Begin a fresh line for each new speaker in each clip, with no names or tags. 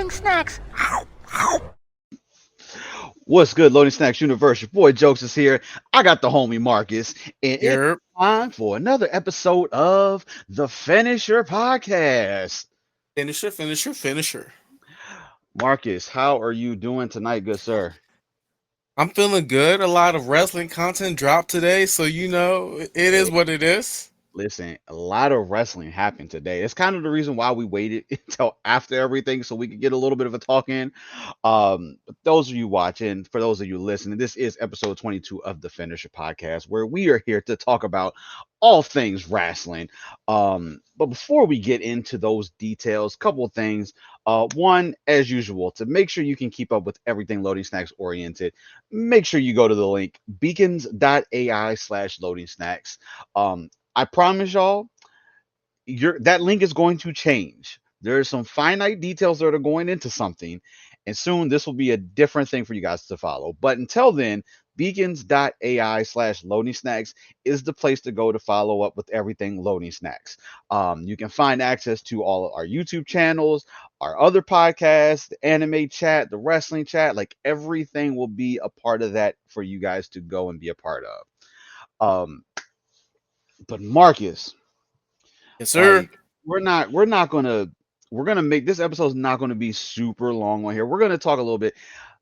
Loading snacks.
What's good, Loading Snacks Universe? Your boy Jokes is here. I got the homie Marcus, and it's
Yep.
time for another episode of the Finisher Podcast.
Finisher.
Marcus, how are you doing tonight, good sir?
I'm feeling good. A lot of wrestling content dropped today, so it is
Hey,
what it is.
listen, a lot of wrestling happened today. It's kind of the reason why we waited until after everything so we could get a little bit of a talk in. But those of you watching, for those of you listening, this is episode 22 of the Finisher Podcast, where we are here to talk about all things wrestling. But before we get into those details, couple of things. One, as usual, to make sure you can keep up with everything Loading Snacks oriented, make sure you go to the link beacons.ai/loading snacks. I promise y'all, that link is going to change. There are some finite details that are going into something, and soon this will be a different thing for you guys to follow. But until then, beacons.ai/loading snacks is the place to go to follow up with everything loading snacks. You can find access to all of our YouTube channels, our other podcasts, the anime chat, the wrestling chat, like everything will be a part of that for you guys to go and be a part of. But Marcus,
Yes, sir.
like we're gonna make this episode is not gonna be super long on here. We're gonna talk a little bit.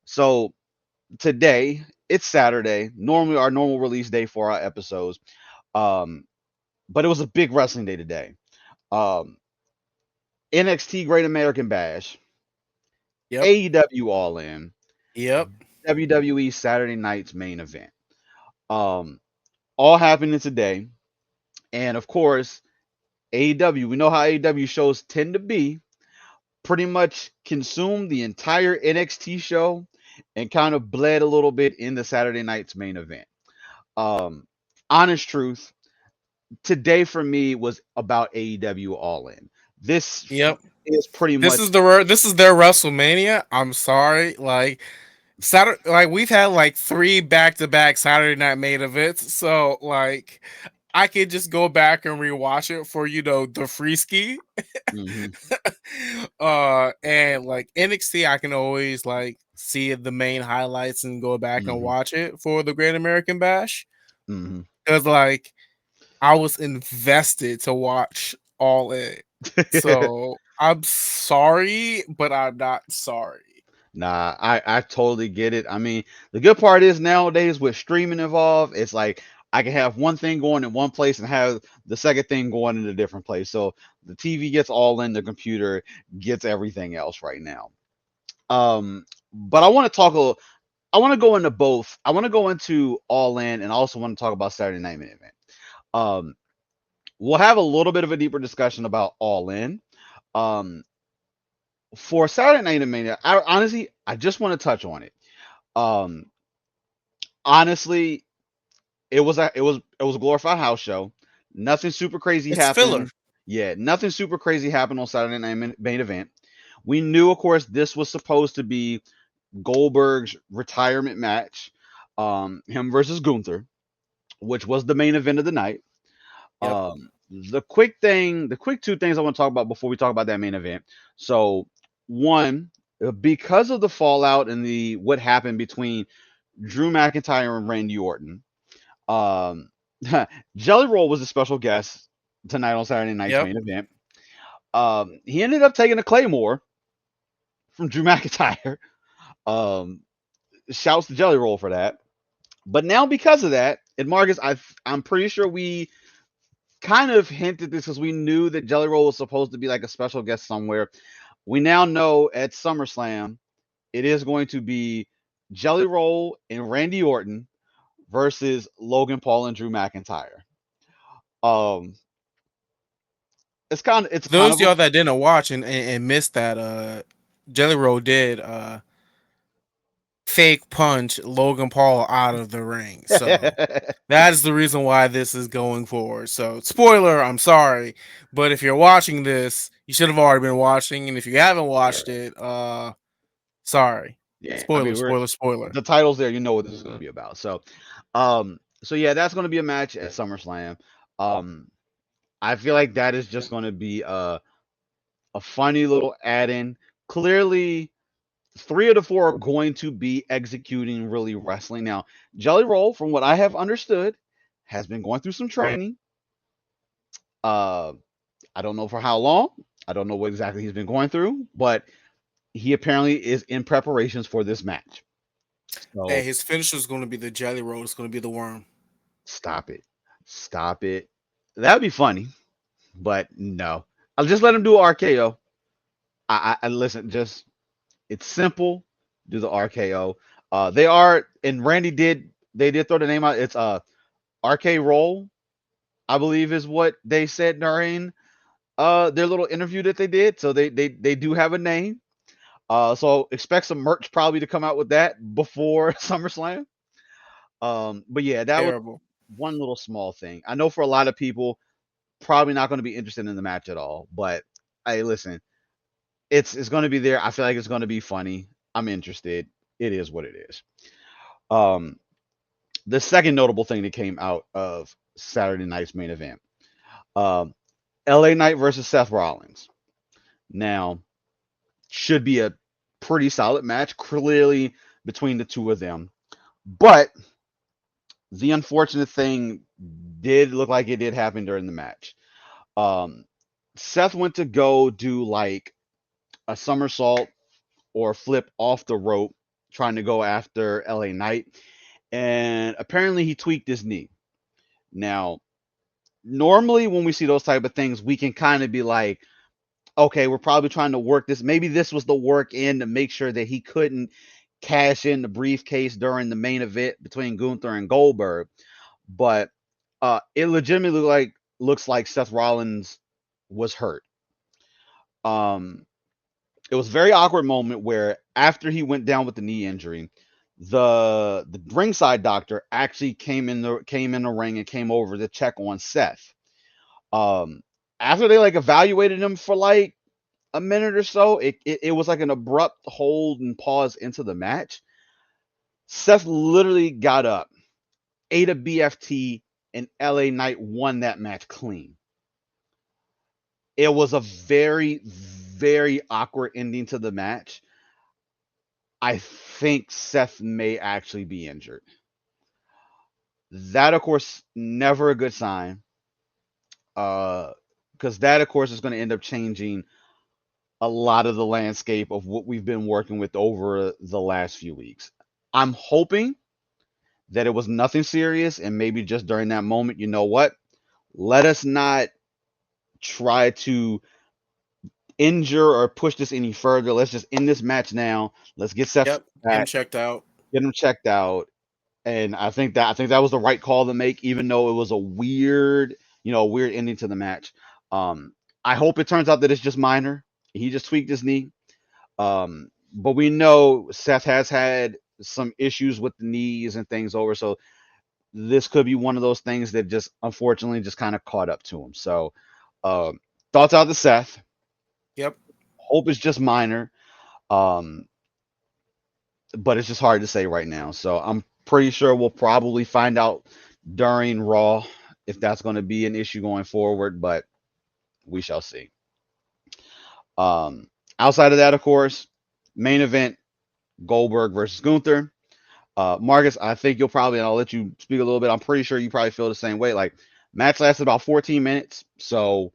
So today it's Saturday, normally our normal release day for our episodes. Um, but it was a big wrestling day today. Um, NXT Great American Bash,
Yep.
AEW All In,
Yep.
WWE Saturday Night's main event. Um, all happening today, and of course AEW. We know how AEW shows tend to be. Pretty much consumed the entire NXT show and kind of bled a little bit in the Saturday night's main event. Um, honest truth, today for me was about AEW All In. This
Yep.
is pretty
This
much
is this is their WrestleMania. I'm sorry, like Saturday, like we've had like 3 back-to-back Saturday night main events, so like I could just go back and rewatch it for the free ski.
hmm
And like NXT, I can always like see the main highlights and go back and
hmm
watch it for the Great American Bash
hmm
because like I was invested to watch all it. So I'm sorry, but I'm not sorry.
Nah, I totally get it. I mean, the good part is nowadays with streaming involved, it's like I can have one thing going in one place and have the second thing going in a different place. So the TV gets all in, the computer gets everything else right now. But I want to talk a little, I want to go into both. I want to go into All In and I also want to talk about Saturday Night Main Event. Um, we'll have a little bit of a deeper discussion about All In. Um, for Saturday Night Main Event, I honestly I just want to touch on it. Um, honestly, it was a glorified house show. Nothing super crazy
It's filler.
happened. Yeah, nothing super crazy happened on Saturday Night Main Event. We knew, of course, this was supposed to be Goldberg's retirement match, him versus Gunther, which was the main event of the night.
Yep.
The quick two things I want to talk about before we talk about that main event. So, one, because of the fallout and the what happened between Drew McIntyre and Randy Orton, um, Jelly Roll was a special guest tonight on Saturday night's
Yep.
main event. He ended up taking a Claymore from Drew McIntyre. Um, shouts to Jelly Roll for that. But now because of that, and Marcus, I'm pretty sure we kind of hinted this because we knew that Jelly Roll was supposed to be like a special guest somewhere. We now know at SummerSlam it is going to be Jelly Roll and Randy Orton versus Logan Paul and Drew McIntyre. Um, it's kind
Those
of
of y'all that didn't watch and missed that, Jelly Roll did fake punch Logan Paul out of the ring. So
a
that is the reason why this is going forward. So, spoiler, I'm sorry, but if you're watching this, you should have already been watching, and if you haven't watched it, sorry.
yeah. I
Spoiler,
mean, we're
spoiler, spoiler.
the titles there. You know what this is going to be about. So yeah, that's going to be a match at SummerSlam. Um, I feel like that is just going to be a funny little add-in. clearly 3 of the 4 are going to be executing really wrestling. Now, Jelly Roll, from what I have understood, has been going through some training. Uh, I don't know for how long. I don't know what exactly he's been going through, but he apparently is in preparations for this match.
Hey,
So
his finisher is going to be the jelly roll. It's going to be the worm.
stop it. Stop it. That'd be funny, but no. I'll just let him do RKO. I listen, just it's simple. Do the RKO. They are and Randy did throw the name out. It's RK Roll, I believe is what they said during their little interview that they did. So they do have a name. So expect some merch probably to come out with that before SummerSlam. But yeah, that was
Terrible.
one little small thing. I know for a lot of people, probably not going to be interested in the match at all. But hey, listen, it's going to be there. I feel like it's going to be funny. I'm interested. It is what it is. Um, the second notable thing that came out of Saturday night's main event, um, LA Knight versus Seth Rollins. Now, should be a pretty solid match, clearly between the two of them. But the unfortunate thing did look like it did happen during the match. Um, Seth went to go do like a somersault or flip off the rope, trying to go after LA Knight, and apparently he tweaked his knee. Now, normally when we see those type of things, we can kind of be like, okay, we're probably trying to work this. Maybe this was the work in to make sure that he couldn't cash in the briefcase during the main event between Gunther and Goldberg. But it legitimately looks like Seth Rollins was hurt. Um, it was a very awkward moment where after he went down with the knee injury, the ringside doctor actually came in the ring and came over to check on Seth. Um, after they like evaluated him for like a minute or so, it was like an abrupt hold and pause into the match. Seth literally got up, ate a BFT, and LA Knight won that match clean. It was a very, very awkward ending to the match. I think Seth may actually be injured. That, of course, never a good sign. Because that, of course, is going to end up changing a lot of the landscape of what we've been working with over the last few weeks. I'm hoping that it was nothing serious and maybe just during that moment, you know what? Let us not try to injure or push this any further. Let's just end this match now. Let's get Seth
Yep. Get him
back,
checked out.
get him checked out. And I think that was the right call to make, even though it was a weird, weird ending to the match. I hope it turns out that it's just minor. He just tweaked his knee. But we know Seth has had some issues with the knees and things over, so this could be one of those things that just unfortunately just kind of caught up to him. So, um, thoughts out to Seth.
Yep.
Hope it's just minor, um, but it's just hard to say right now. So I'm pretty sure we'll probably find out during Raw if that's going to be an issue going forward, but we shall see. Um, outside of that, of course, main event Goldberg versus Gunther. Marcus, I think you'll probably, and I'll let you speak a little bit. I'm pretty sure you probably feel the same way. Like, match lasted about 14 minutes, so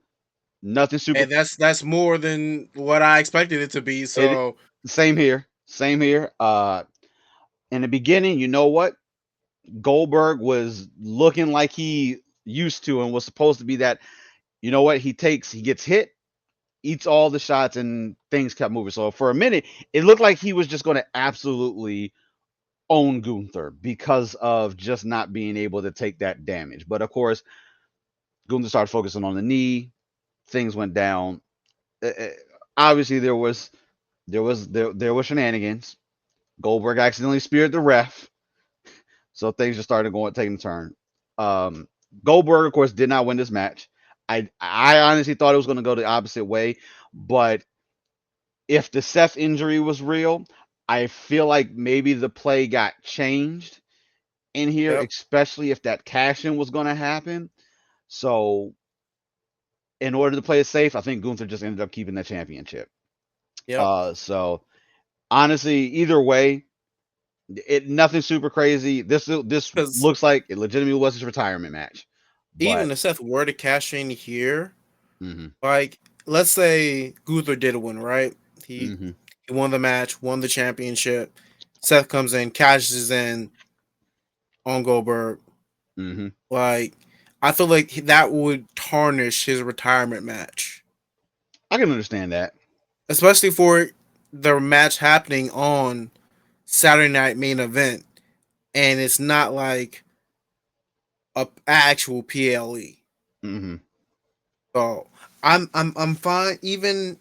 nothing super.
And that's more than what I expected it to be.
It,
So
same here, same here. In the beginning, you know what? Goldberg was looking like he used to and was supposed to be that. You know what? He gets hit, eats all the shots, and things kept moving. So for a minute, it looked like he was just going to absolutely own Gunther because of just not being able to take that damage. But of course, Gunther started focusing on the knee. Things went down. Obviously, there was shenanigans. Goldberg accidentally speared the ref, so things just started taking a turn. Um, Goldberg, of course, did not win this match. I honestly thought it was going to go the opposite way, but if the Seth injury was real, I feel like maybe the play got changed in here,
yep.
especially if that cash in was going to happen. So, in order to play it safe, I think Gunther just ended up keeping that championship.
Yep.
So honestly, either way, nothing super crazy. This
Because
looks like it legitimately was his retirement match, but
even if Seth were to cash in here,
hmm
like let's say Gunther did win, right? He
hmm
he won the match, won the championship. Seth comes in, cashes in on Goldberg.
hmm
Like I feel like that would tarnish his retirement match,
I can understand that.
especially for the match happening on Saturday Night Main Event, and it's not like a actual PLE.
hmm
So I'm fine. Even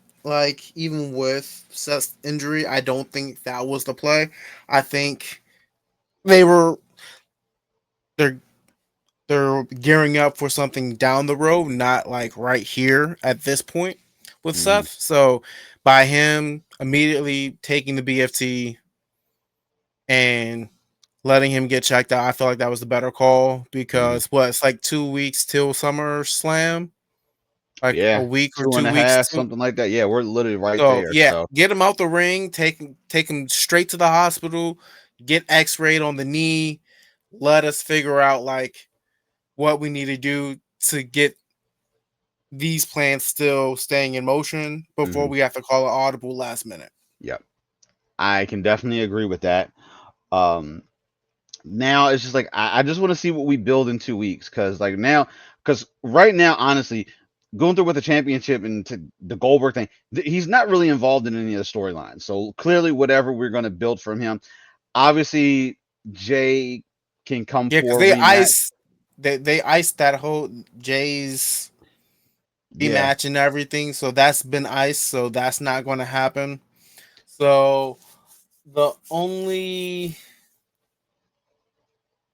with Seth's injury, I don't think that was the play. I think they were they're they're gearing up for something down the road, not like right here at this point with
hmm
Seth. So by him immediately taking the BFT and letting him get checked out, I feel like that was the better call
hmm
because it's like 2 weeks till Summer Slam, like a
Yeah,
week or
two and
two
a
weeks
half, something like that. Yeah, we're literally right
So
there.
yeah,
So
get him out the ring, take him straight to the hospital, get X-rayed on the knee. Let us figure out like what we need to do to get these plans still staying in motion before
hmm
we have to call an audible last minute.
yep, I can definitely agree with that. Um, Now it's just like I just want to see what we build in 2 weeks because right now, honestly, going through with the championship and to the Goldberg thing, he's not really involved in any of the storylines. So clearly, whatever we're going to build from him, obviously Jay can come
Yeah, because
for a rematch.
they iced that whole Jay's
Yeah,
rematch and everything, so that's been iced, so that's not going to happen. So the only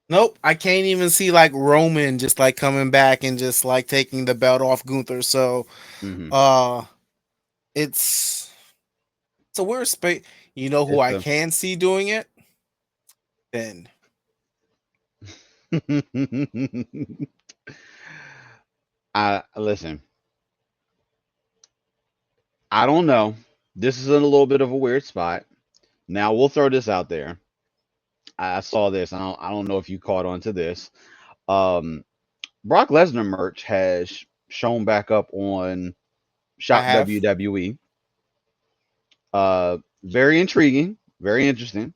Nope, I can't even see like Roman just like coming back and just like taking the belt off Gunther. So,
hmm
uh, it's it's a weird space. You know who
it's
I
a.
can see doing it? Then
I listen. I don't know. This is in a little bit of a weird spot. Now we'll throw this out there. I saw this. I don't know if you caught on to this. Um, Brock Lesnar merch has shown back up on
I
Shop
have.
WWE. Very intriguing, very interesting.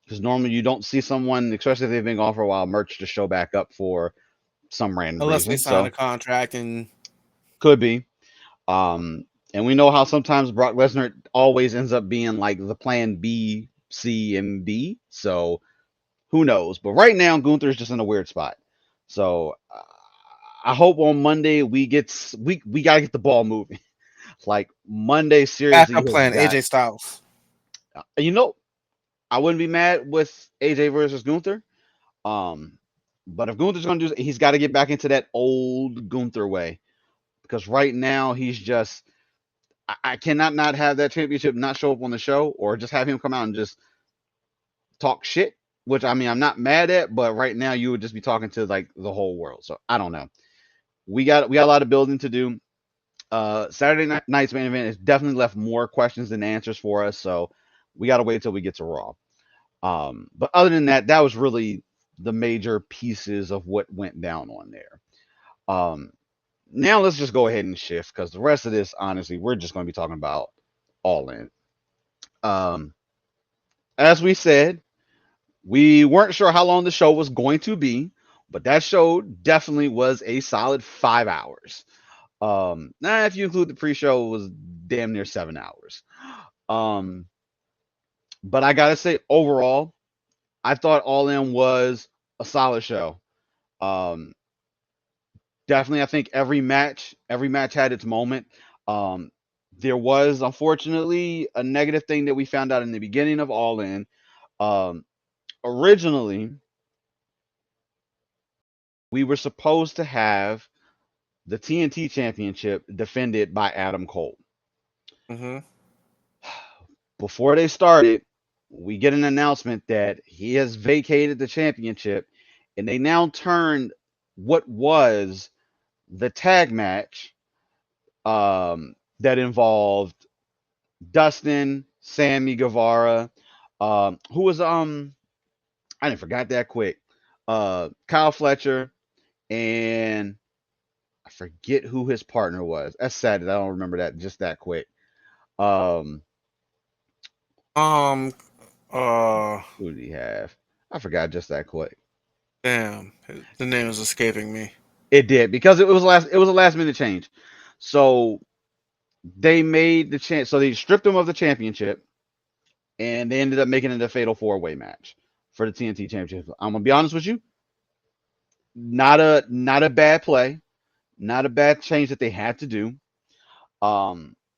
Because normally you don't see someone, especially if they've been gone for a while, merch to show back up for some random
Unless they
reason.
sign
So
a contract and
could be. Um, and we know how sometimes Brock Lesnar always ends up being like the plan B, C, and D. So who knows? But right now, Gunther's just in a weird spot. So I hope on Monday we gotta get the ball moving. Like Monday seriously
backup
has
plan
got.
AJ Styles.
You know, I wouldn't be mad with AJ versus Gunther. Um, but if Gunther's gonna do, he's got to get back into that old Gunther way because right now he's just. I cannot not have that championship not show up on the show or just have him come out and just talk shit. Which I mean, I'm not mad at, but right now you would just be talking to like the whole world. So I don't know. We got a lot of building to do. Saturday night's main event has definitely left more questions than answers for us. So we got to wait till we get to Raw. But other than that, that was really the major pieces of what went down on there. Um, Now let's just go ahead and shift because the rest of this, honestly, we're just going to be talking about All In. Um, as we said, we weren't sure how long the show was going to be, but that show definitely was a solid 5 hours. Now if you include the pre-show, it was damn near 7 hours. Um, but I gotta say, overall, I thought All In was a solid show. Um, Definitely, I think every match had its moment. Um, there was unfortunately a negative thing that we found out in the beginning of All In. Um, Originally, we were supposed to have the TNT Championship defended by Adam Cole.
Mm-hmm.
Before they started, we get an announcement that he has vacated the championship, and they now turned what was the tag match that involved Dustin, Sammy Guevara, who was I didn't forgot that quick. Kyle Fletcher, and I forget who his partner was. That's sad that I don't remember that just that quick. Um,
Um, uh,
who did he have? I forgot just that quick.
damn, the name is escaping me.
It did because it was a last minute change. So they made the chance. So they stripped him of the championship, and they ended up making it a fatal 4-way match for the TNT championship. I'm gonna be honest with you, not a bad play, not a bad change that they had to do.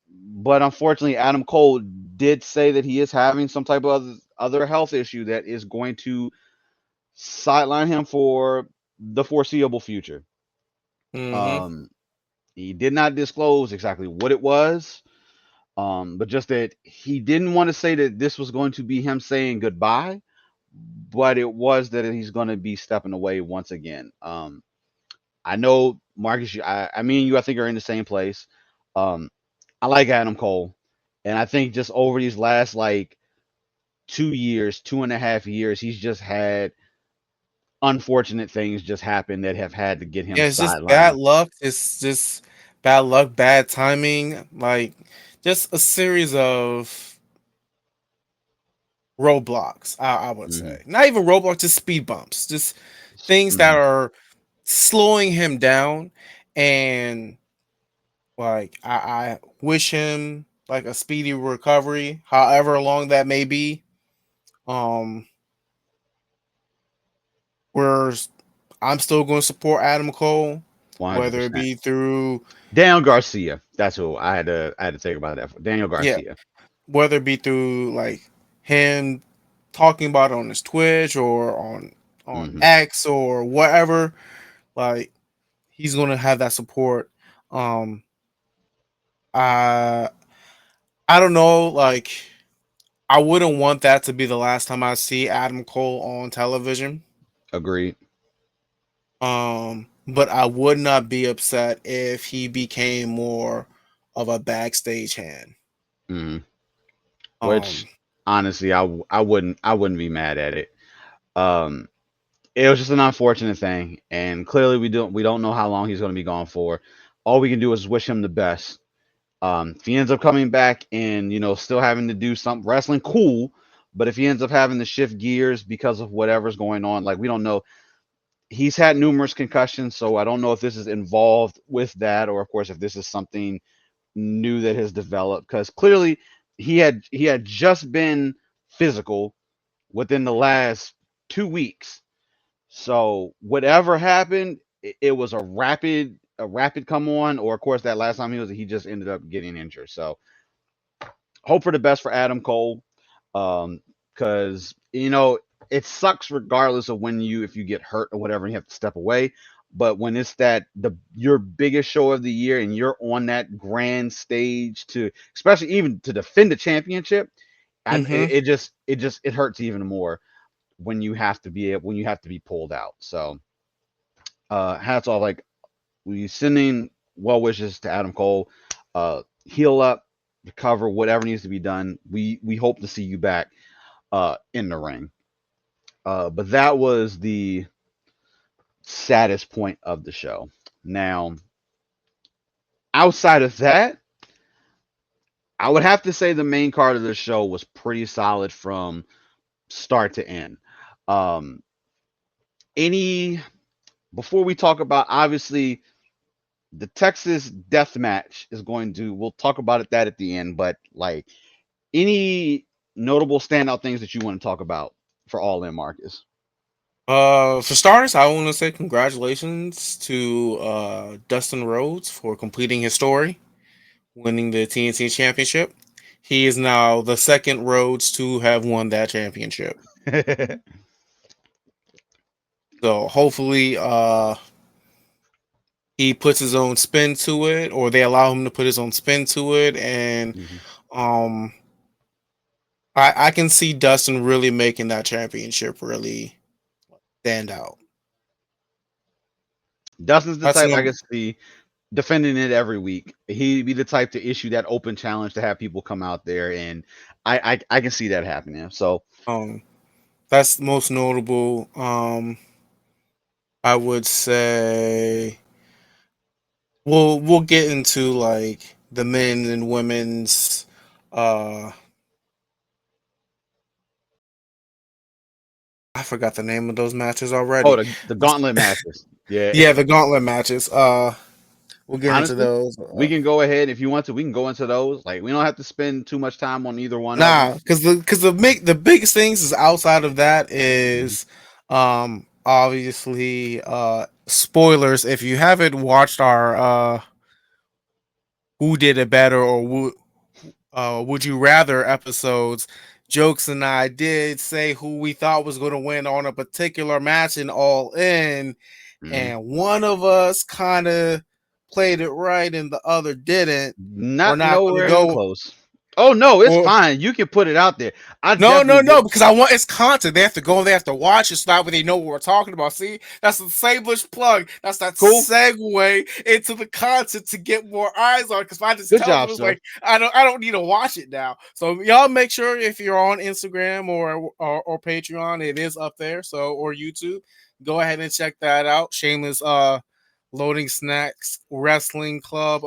But unfortunately, Adam Cole did say that he is having some type of other health issue that is going to sideline him for the foreseeable future.
Mm-hmm.
Um, he did not disclose exactly what it was, but just that he didn't want to say that this was going to be him saying goodbye, but it was that he's going to be stepping away once again. I know Marcus, I mean you, I think are in the same place. Um, I like Adam Cole, and I think just over these last like 2 years, 2.5 years, he's just had unfortunate things just happen that have had to get him
Yeah, it's just bad
sidelined.
luck. It's just bad luck, bad timing. Like just a series of roadblocks. I would
Hmm
say not even roadblocks, just speed bumps. Just things that
hmm
are slowing him down. And like I wish him like a speedy recovery, however long that may be. Um, where I'm still going to support Adam Cole, whether it
100%.
be through
Daniel Garcia. That's who I had to think about that. Daniel
yeah,
Garcia.
whether it be through like him talking about it on his Twitch or on
Hmm
X or whatever, like he's gonna have that support. Um, I I don't know, like I wouldn't want that to be the last time I see Adam Cole on television.
Agreed.
But I would not be upset if he became more of a backstage hand.
hmm
Um,
Which honestly, I wouldn't be mad at it. Um, it was just an unfortunate thing, and clearly we don't know how long he's going to be gone for. All we can do is wish him the best. If he ends up coming back and still having to do some wrestling, cool. But if he ends up having to shift gears because of whatever's going on, like we don't know, he's had numerous concussions, so I don't know if this is involved with that, or of course if this is something new that has developed. Because clearly he had just been physical within the last 2 weeks, so whatever happened, it was a rapid come on, or of course that last time he just ended up getting injured. So hope for the best for Adam Cole. Because it sucks regardless of when you if you get hurt or whatever and you have to step away. But when it's that the your biggest show of the year and you're on that grand stage to especially even to defend the championship,
mhm.
it hurts even more when you have to when you have to be pulled out. So hats off, like we sending well wishes to Adam Cole. Heal up, recover, whatever needs to be done. We hope to see you back in the ring. But that was the saddest point of the show. Now, outside of that, I would have to say the main card of the show was pretty solid from start to end. Um, any before we talk about obviously the Texas death match is going to we'll talk about that at the end, but like any notable standout things that you want to talk about for All In, Marcus?
For starters, I want to say congratulations to Dustin Rhodes for completing his story, winning the TNT Championship. He is now the second Rhodes to have won that championship. So hopefully, he puts his own spin to it, or they allow him to put his own spin to it, and
Mhm.
um, I can see Dustin really making that championship really stand out.
Dustin's the
That's
type I
number.
can see. defending it every week. He'd be the type to issue that open challenge to have people come out there, and I can see that happening. So
Um, that's the most notable. I would say we'll get into like the men and women's. Uh, I forgot the name of those matches
oh,
already.
the gauntlet matches. Yeah,
Yeah, the gauntlet matches. We'll get into
honestly,
those.
we can go ahead if you want to. We can go into those. Like we don't have to spend too much time on either one of them.
Nah, because the biggest things is outside of that
Hmm.
is obviously spoilers. If you haven't watched our who did it better or would you rather episodes, Jokes and I did say who we thought was going to win on a particular match in All In,
Hmm.
and one of us kind of played it right and the other didn't. We're
Not
not going to
nowhere even
go.
close. Oh no, it's
Or
fine. You can put it out there. I
no, no,
definitely
no,
did.
because I want it's content. They have to go, they have to watch. It's not what they know what we're talking about. See, that's the shameless plug. That's that
Cool.
segue into the content to get more eyes on. Because if I just
Good
tell them,
job,
it's
sir.
like I don't need to watch it now. So y'all make sure if you're on Instagram or Patreon, it is up there. So or YouTube, go ahead and check that out. Shameless loading snacks wrestling club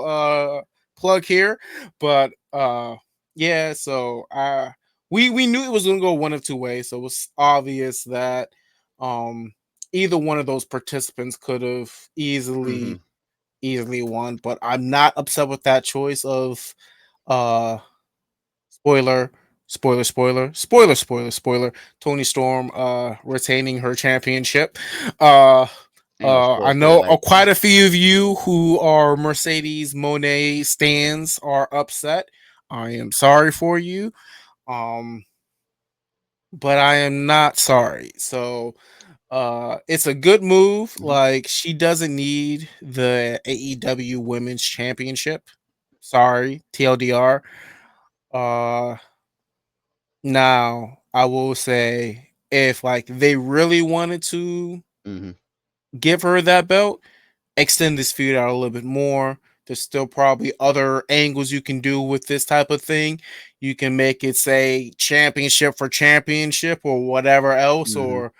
plug here, but yeah. So we knew it was going to go one of two ways, so it was obvious that um either one of those participants could have
Hmm.
easily won, but I'm not upset with that choice of uh spoiler spoiler Tony Storm retaining her championship. uh
Ain't no
I
spoiler for that.
know
Like,
quite a few of you who are Mercedes Monet stands are upset. I am sorry for you. Um, but I am not sorry. So it's a good move.
mhm.
Like she doesn't need the AEW Women's Championship. Sorry, TLDR. Uh Now I will say if like they really wanted to
Hmm.
give her that belt, extend this feud out a little bit more. There's still probably other angles you can do with this type of thing. You can make it say championship for championship or whatever else,
Hmm.
or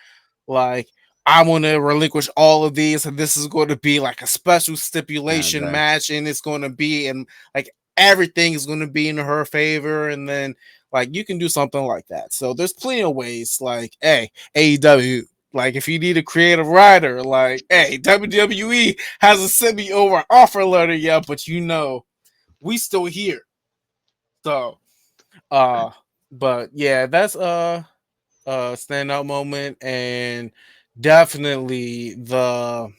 like I want to relinquish all of these, and this is going to be like a special stipulation
Exactly.
match, and it's going to be and like everything is going to be in her favor, and then like you can do something like that. So there's plenty of ways. Like, hey, AEW, like if you need a creative writer, like, hey, WWE hasn't sent me over an offer letter yet, but we still here. So, uh, but yeah, that's standout moment, and definitely the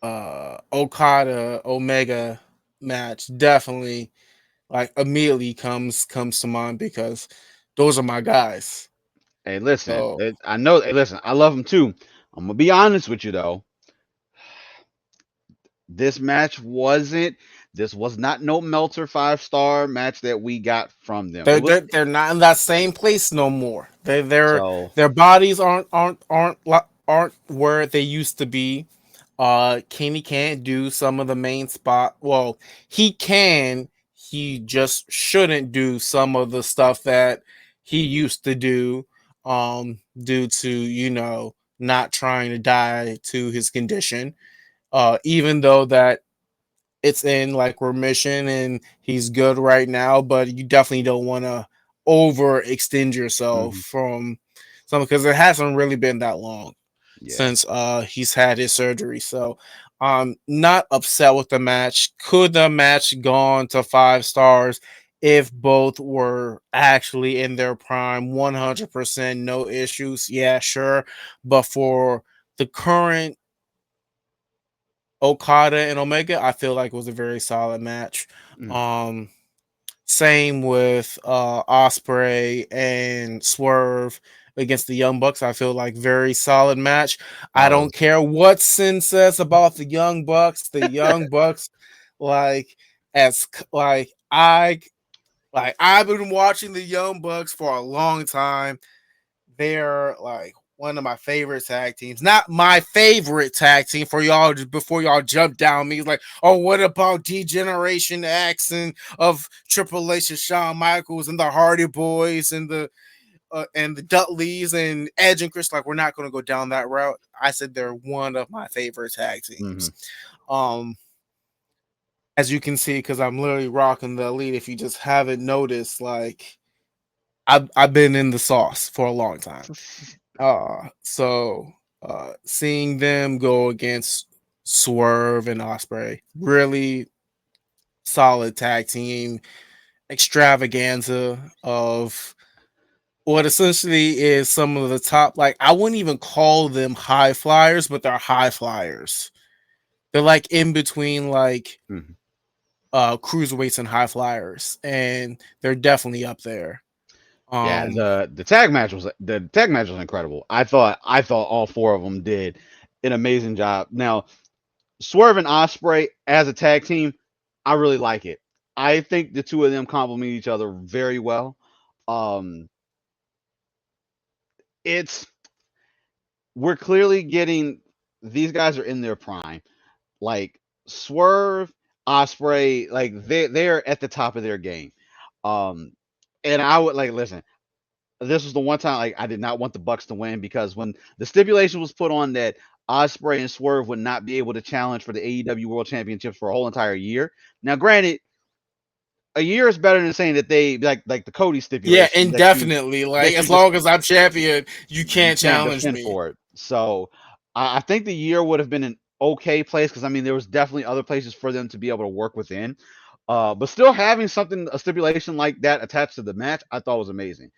Okada Omega match definitely like immediately comes to mind because those are my guys.
Hey, listen.
So
I know. Hey, listen. I love him too. I'm gonna be honest with you though. This match wasn't. This was not no Melter 5-star match that we got from them. It
they're
was
they're, they're not in that same place no more.
so.
Their bodies aren't where they used to be. Kenny can't do some of the main spot. Well, he can. He just shouldn't do some of the stuff that he used to do. Due to not trying to die to his condition. Even though that it's in like remission and he's good right now, but you definitely don't want to overextend yourself
Mhm.
from something because it hasn't really been that long
Yeah.
since he's had his surgery. So I'm not upset with the match. Could the match gone to 5 stars if both were actually in their prime 100% no issues? Yeah, sure. But for the current Okada and Omega, I feel like it was a very solid match.
Mm.
Um, Same with Osprey and Swerve against the Young Bucks. I feel like very solid match. I
Oh.
don't care what Sin says about the Young Bucks. The Young Bucks, like I've been watching the Young Bucks for a long time. They're like one of my favorite tag teams. Not my favorite tag team for y'all before y'all jump down me. Like, oh, what about D-Generation X and of Triple H and Shawn Michaels and the Hardy Boys and the Dudleys and Edge and Chris? Like, we're not going to go down that route. I said they're one of my favorite tag teams. As you can see, because I'm literally rocking the Elite. If you just haven't noticed, like, I've been in the sauce for a long time. So seeing them go against Swerve and Ospreay, really solid tag team extravaganza of what essentially is some of the top, like, I wouldn't even call them high flyers, but they're high flyers. They're like in between, like cruiserweights and high flyers, and they're definitely up there.
Yeah, the tag match was incredible. I thought all four of them did an amazing job. Now, Swerve and Ospreay as a tag team, I really like it. I think the two of them complement each other very well. We're clearly getting, these guys are in their prime. Like Swerve, Ospreay, like they're at the top of their game. And I would like, listen, this was the one time like I did not want the Bucks to win, because when the stipulation was put on that Ospreay and Swerve would not be able to challenge for the AEW World Championships for a whole entire year. Now, granted, a year is better than saying that they like the Cody stipulation.
Yeah, indefinitely. Like, as long as I'm champion, you can't challenge me
for it. So I think the year would have been an okay place, because I mean there was definitely other places for them to be able to work within. But still having a stipulation like that attached to the match, I thought was amazing.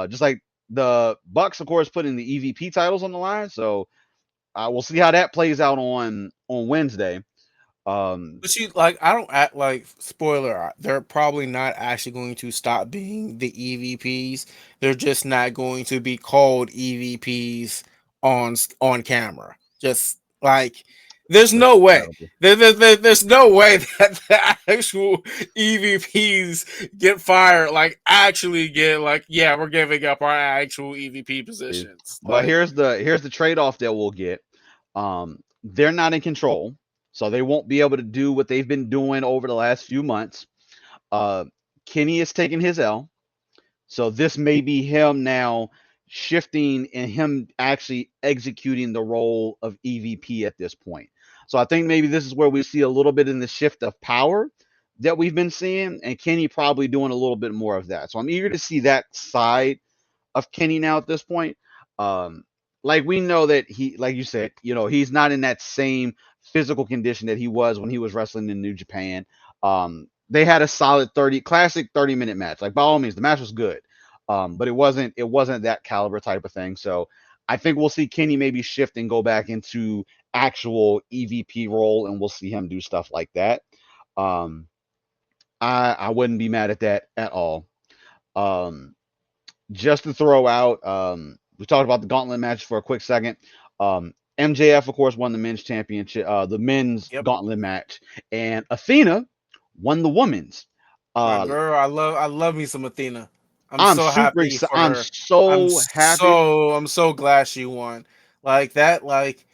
Just like the Bucks, of course, putting the EVP titles on the line. So we'll see how that plays out on Wednesday.
But you, like, I don't act like, spoiler, they're probably not actually going to stop being the EVPs. They're just not going to be called EVPs on camera. Just like, there's no way. There's no way that the actual EVPs get fired. Like, actually get like, yeah, we're giving up our actual EVP positions.
But here's the trade-off that we'll get. They're not in control, so they won't be able to do what they've been doing over the last few months. Kenny is taking his L, so this may be him now shifting and him actually executing the role of EVP at this point. So I think maybe this is where we see a little bit in the shift of power that we've been seeing, and Kenny probably doing a little bit more of that. So I'm eager to see that side of Kenny now at this point. Like, we know that he, like you said, he's not in that same physical condition that he was when he was wrestling in New Japan. They had a solid classic 30-minute match. Like, by all means, the match was good. But it wasn't that caliber type of thing. So I think we'll see Kenny maybe shift and go back into actual EVP role, and we'll see him do stuff like that. I wouldn't be mad at that at all. Just to throw out, we talked about the gauntlet match for a quick second. MJF, of course, won the men's championship, the men's gauntlet match, and Athena won the women's.
My girl, I love me some Athena.
I'm so happy for her. I'm
so glad she won. Like that, like,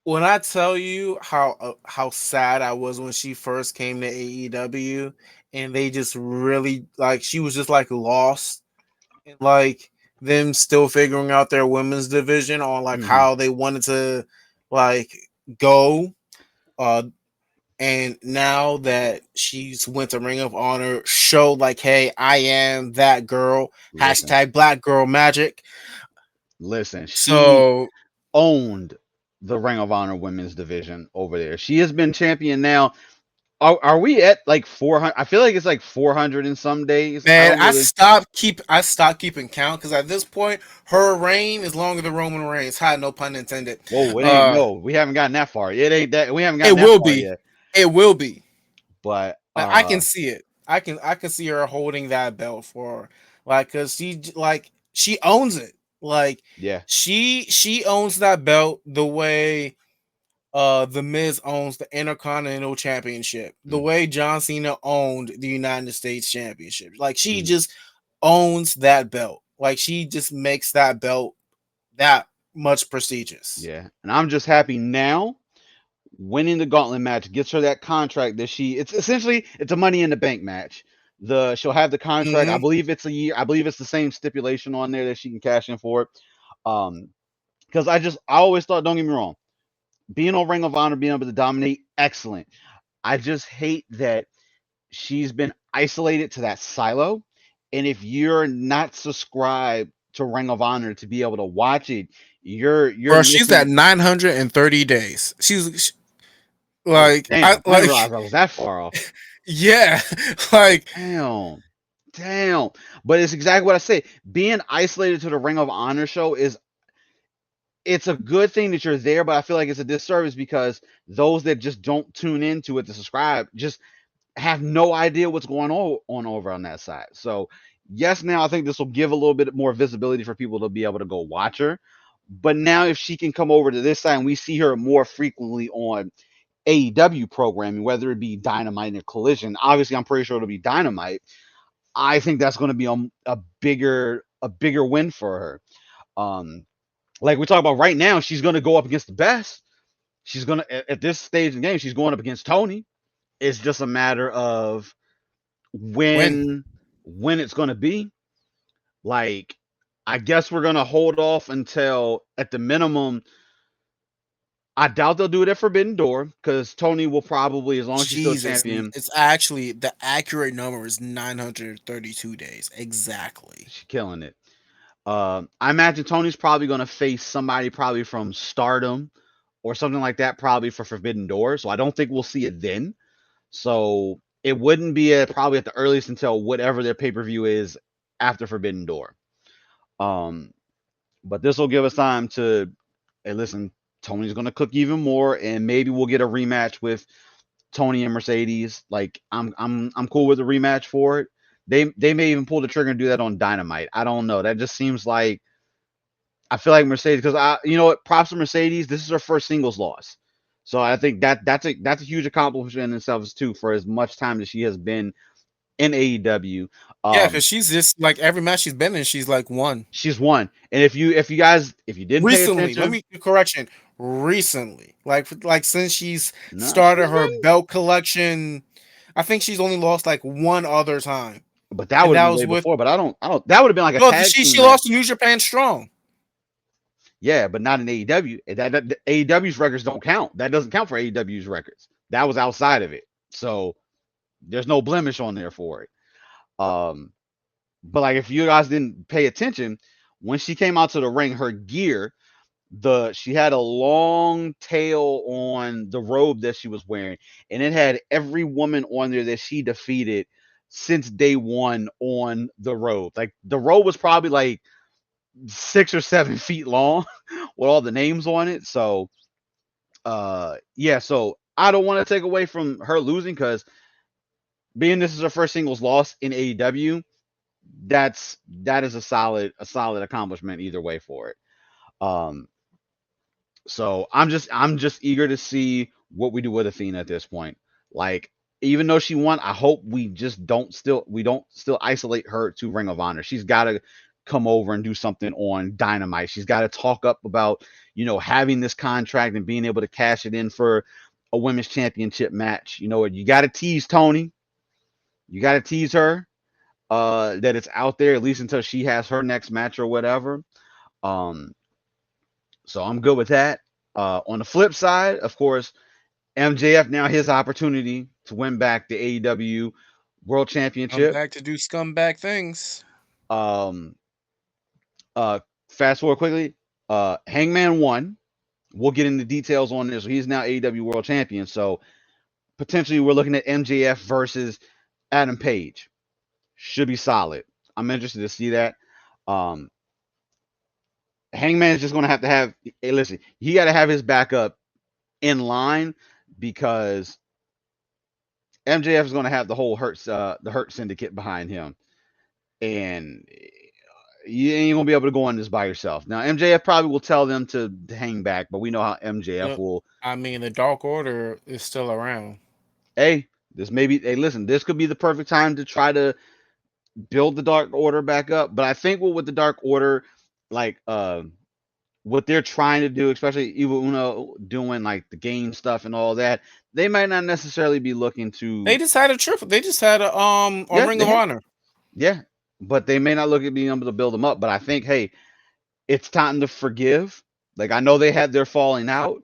when I tell you how sad I was when she first came to AEW, and they just really, like, she was just like lost, and like them still figuring out their women's division on like how they wanted to like go. And now that she's went to Ring of Honor, show like, hey, I am that girl. Hashtag Black Girl Magic.
Listen, she owned the Ring of Honor women's division over there. She has been champion now. Are we at like 400? I feel like it's like 400 in some days.
Man, I stopped keeping count, because at this point, her reign is longer than Roman Reigns. Hi, no pun intended.
Whoa, it ain't, no, we haven't gotten that far. It ain't that. We haven't gotten that far yet.
It will be.
But
I can see it. I can see her holding that belt for her. Like, because she owns it. Like,
yeah,
she owns that belt the way the Miz owns the Intercontinental Championship, the way John Cena owned the United States Championship. Like, she just owns that belt. Like, she just makes that belt that much prestigious.
Yeah, and I'm just happy now. Winning the gauntlet match gets her that contract that it's essentially it's a Money in the Bank match. She'll have the contract. I
Hmm.
believe it's a year. I believe it's the same stipulation on there that she can cash in for it. Um, because I always thought, don't get me wrong, being on Ring of Honor, being able to dominate, excellent. I just hate that she's been isolated to that silo. And if you're not subscribed to Ring of Honor to be able to watch it, you're
Bro, she's
missing.
at 930 days.
Oh
Like I
damn! I didn't
like
realize I was that far off.
yeah, like
Damn, damn. But it's exactly what I say. Being isolated to the Ring of Honor show it's a good thing that you're there, but I feel like it's a disservice because those that just don't tune into it to subscribe just have no idea what's going on over on that side. So yes, now I think this will give a little bit more visibility for people to be able to go watch her. But now if she can come over to this side and we see her more frequently on AEW programming, whether it be Dynamite or Collision, obviously I'm pretty sure it'll be Dynamite. I think that's going to be a bigger win for her. Um, like we talk about right now, she's going to go up against the best. She's going to at this stage in the game, she's going up against Tony. It's just a matter of
when
when it's going to be. Like, I guess we're going to hold off until at the minimum. I doubt they'll do it at Forbidden Door because Tony will probably, as long as she's still
Jesus,
champion,
it's actually the accurate number is 932 days exactly.
she's killing it. I imagine Tony's probably going to face somebody probably from Stardom or something like that, probably for Forbidden Door. So I don't think we'll see it then. So it wouldn't be probably at the earliest until whatever their pay per view is after Forbidden Door. Um, but this will give us time to, hey, listen, Tony's going to cook even more, and maybe we'll get a rematch with Tony and Mercedes. Like I'm cool with a rematch for it. They may even pull the trigger and do that on Dynamite. I don't know. That just seems like I feel like Mercedes because you know what, props to Mercedes. This is her first singles loss, so I think that's a huge accomplishment in itself too. For as much time as she has been in AEW,
Yeah, because she's just like every match she's been in, she's like won.
she's won. And if you didn't pay
Recently, let
attention,
me correction. Recently, like since she's
no,
started
she's
her
been,
belt collection, I think she's only lost like one other time,
but that
and
would
that
have been
was
way
with
before. But I don't. That would have been like a
no,
tag
she
team
lost
match.
to New Japan Strong.
Yeah, but not in AEW. That AEW's records don't count. That doesn't count for AEW's records. That was outside of it. So there's no blemish on there for it. Um, but like if you guys didn't pay attention, when she came out to the ring, her gear, she had a long tail on the robe that she was wearing, and it had every woman on there that she defeated since day one on the robe. Like the robe was probably like 6 or 7 feet long with all the names on it. So yeah, so I don't want to take away from her losing because being this is her first singles loss in AEW, that is a solid accomplishment either way for it. Um, so I'm just eager to see what we do with Athena at this point. Like even though she won, I hope we don't still isolate her to Ring of Honor. She's got to come over and do something on Dynamite. She's got to talk up about having this contract and being able to cash it in for a women's championship match. You got to tease Tony. You got to tease her that it's out there at least until she has her next match or whatever. Um, so I'm good with that. On the flip side, of course, MJF now his opportunity to win back the AEW World
I'm
Championship.
back to do scumbag things.
Um, fast forward quickly. Hangman won. We'll get into details on this. He's now AEW World Champion. So potentially we're looking at MJF versus Adam Page. Should be solid. I'm interested to see that. Um, Hangman is just going to have. Hey, listen, he got to have his backup in line because MJF is going to have the Hurt Syndicate behind him, and you ain't gonna be able to go on this by yourself. Now MJF probably will tell them to hang back, but we know how MJF
Yep.
will.
I mean, the Dark Order is still around.
Hey, listen, this could be the perfect time to try to build the Dark Order back up. But I think with the Dark Order, like what they're trying to do, especially Evil Uno doing like the game stuff and all that, they might not necessarily be looking
They
to.
just had a triple. They just had a
Yeah,
Ring
they
of
have.
Honor.
Yeah, but they may not look at being able to build them up. But I think, hey, it's time to forgive. Like I know they had their falling out.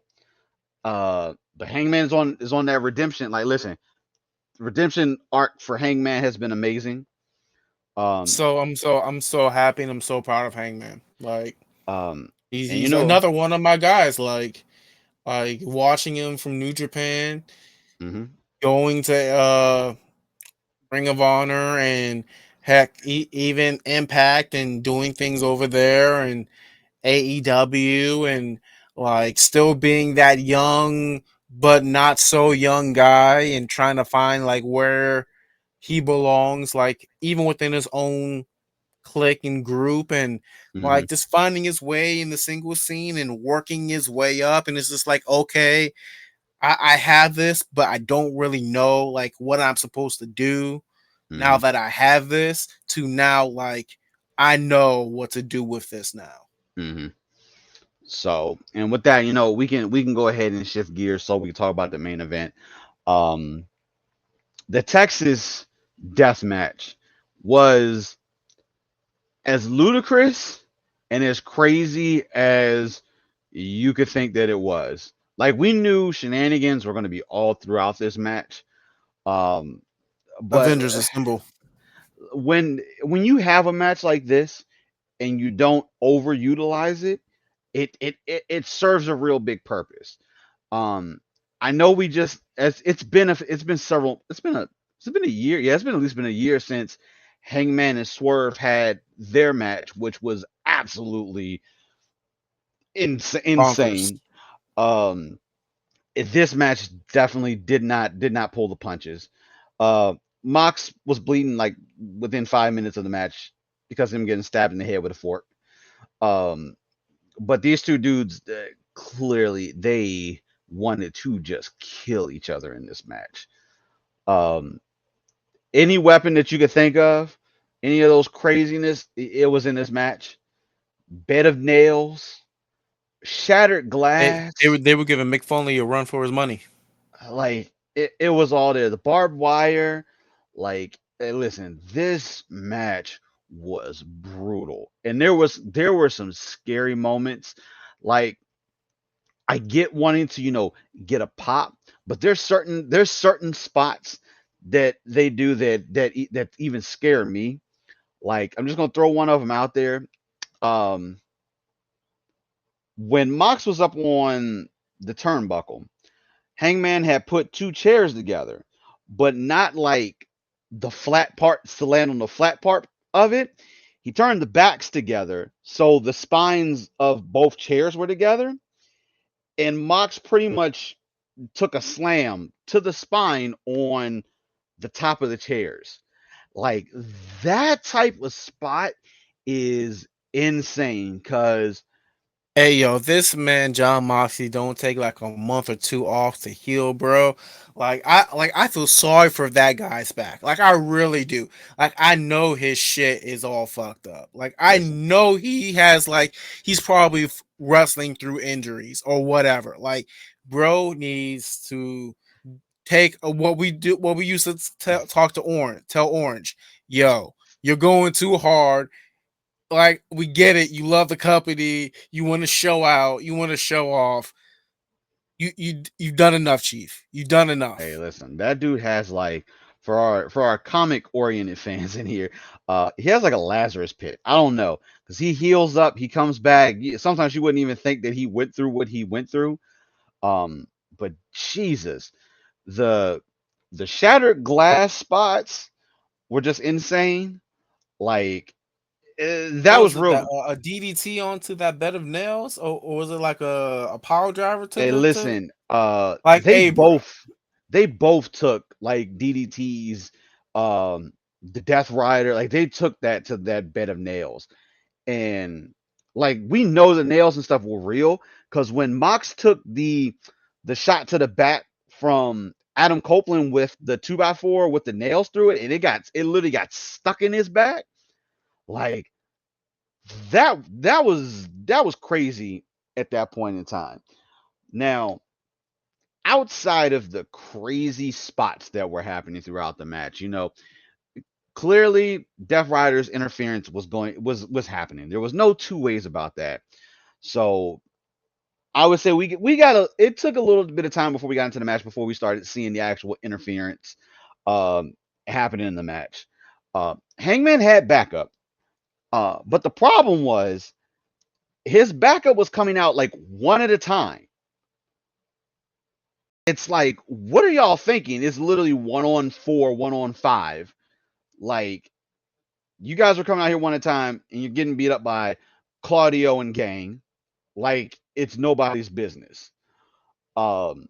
The Hangman is on that redemption. Like, listen, redemption arc for Hangman has been amazing. Um,
So I'm so happy and I'm so proud of Hangman. Like
um,
he's
and you
he's
know,
another one of my guys. Like watching him from New Japan,
hmm
going to Ring of Honor, and heck, even Impact, and doing things over there, and AEW, and like still being that young but not so young guy, and trying to find like where he belongs, like even within his own clique and group, and
hmm
like just finding his way in the single scene and working his way up. And it's just like, okay, I have this, but I don't really know like what I'm supposed to do now
hmm
that I have this, to now like I know what to do with this now.
hmm So, and with that, we can go ahead and shift gears so we can talk about the main event. Um, the Texas death match was as ludicrous and as crazy as you could think that it was. Like we knew shenanigans were going to be all throughout this match. Um, but
Avengers Assemble.
when you have a match like this and you don't overutilize it, it serves a real big purpose. Um, I know we just as it's been a year. Yeah, it's been at least been a year since Hangman and Swerve had their match, which was absolutely
Bonkers.
insane. Um, this match definitely did not pull the punches. Uh, Mox was bleeding like within 5 minutes of the match because of him getting stabbed in the head with a fork. Um, but these two dudes clearly they wanted to just kill each other in this match. Um, any weapon that you could think of, any of those craziness, it was in this match. Bed of nails, shattered glass,
They were giving Mick Foley a run for his money.
like it was all there. The barbed wire, like listen, this match was brutal, and there were some scary moments. Like I get wanting to, get a pop, but there's certain spots that they do that even scare me. Like I'm just gonna throw one of them out there. Um, when Mox was up on the turnbuckle, Hangman had put two chairs together, but not like the flat parts to land on the flat part of it. He turned the backs together so the spines of both chairs were together, and Mox pretty much took a slam to the spine on the top of the chairs. Like that type of spot is insane because
Hey yo, this man John Moxley don't take like a month or two off to heal, bro. Like I feel sorry for that guy's back. Like I really do. Like I know his shit is all fucked up. Like I
listen,
know he has like he's probably wrestling through injuries or whatever. Like bro needs to take what we used to talk to Orange. Tell Orange, yo, you're going too hard. Like we get it, you love the company, you want to show out, you want to show off. You've done enough, Chief. You've done
hey,
enough.
listen, that dude has like for our comic oriented fans in here, he has like a Lazarus pit. I don't know because he heals up, he comes back. Sometimes you wouldn't even think that he went through what he went through. Um, but Jesus, the the shattered glass spots were just insane. Like that
What
was
was it, that
real.
a DDT onto that bed of nails, or was it like a power driver to
Hey,
the
listen,
like,
they
hey, bro?
both took like DDTs, the Death Rider, like they took that to that bed of nails, and like we know the nails and stuff were real because when Mox took the shot to the back from Adam Copeland with the 2x4 with the nails through it, and it literally got stuck in his back, like that was crazy. at that point in time. Now, outside of the crazy spots that were happening throughout the match, clearly Death Rider's interference was happening. There was no two ways about that. So I would say we got it took a little bit of time before we got into the match before we started seeing the actual interference um happening in the match. Hangman had backup. But the problem was his backup was coming out like one at a time. It's like, what are y'all thinking? It's literally 1-on-4, 1-on-5. Like, you guys are coming out here one at a time and you're getting beat up by Claudio and gang. Like, it's nobody's business. Um,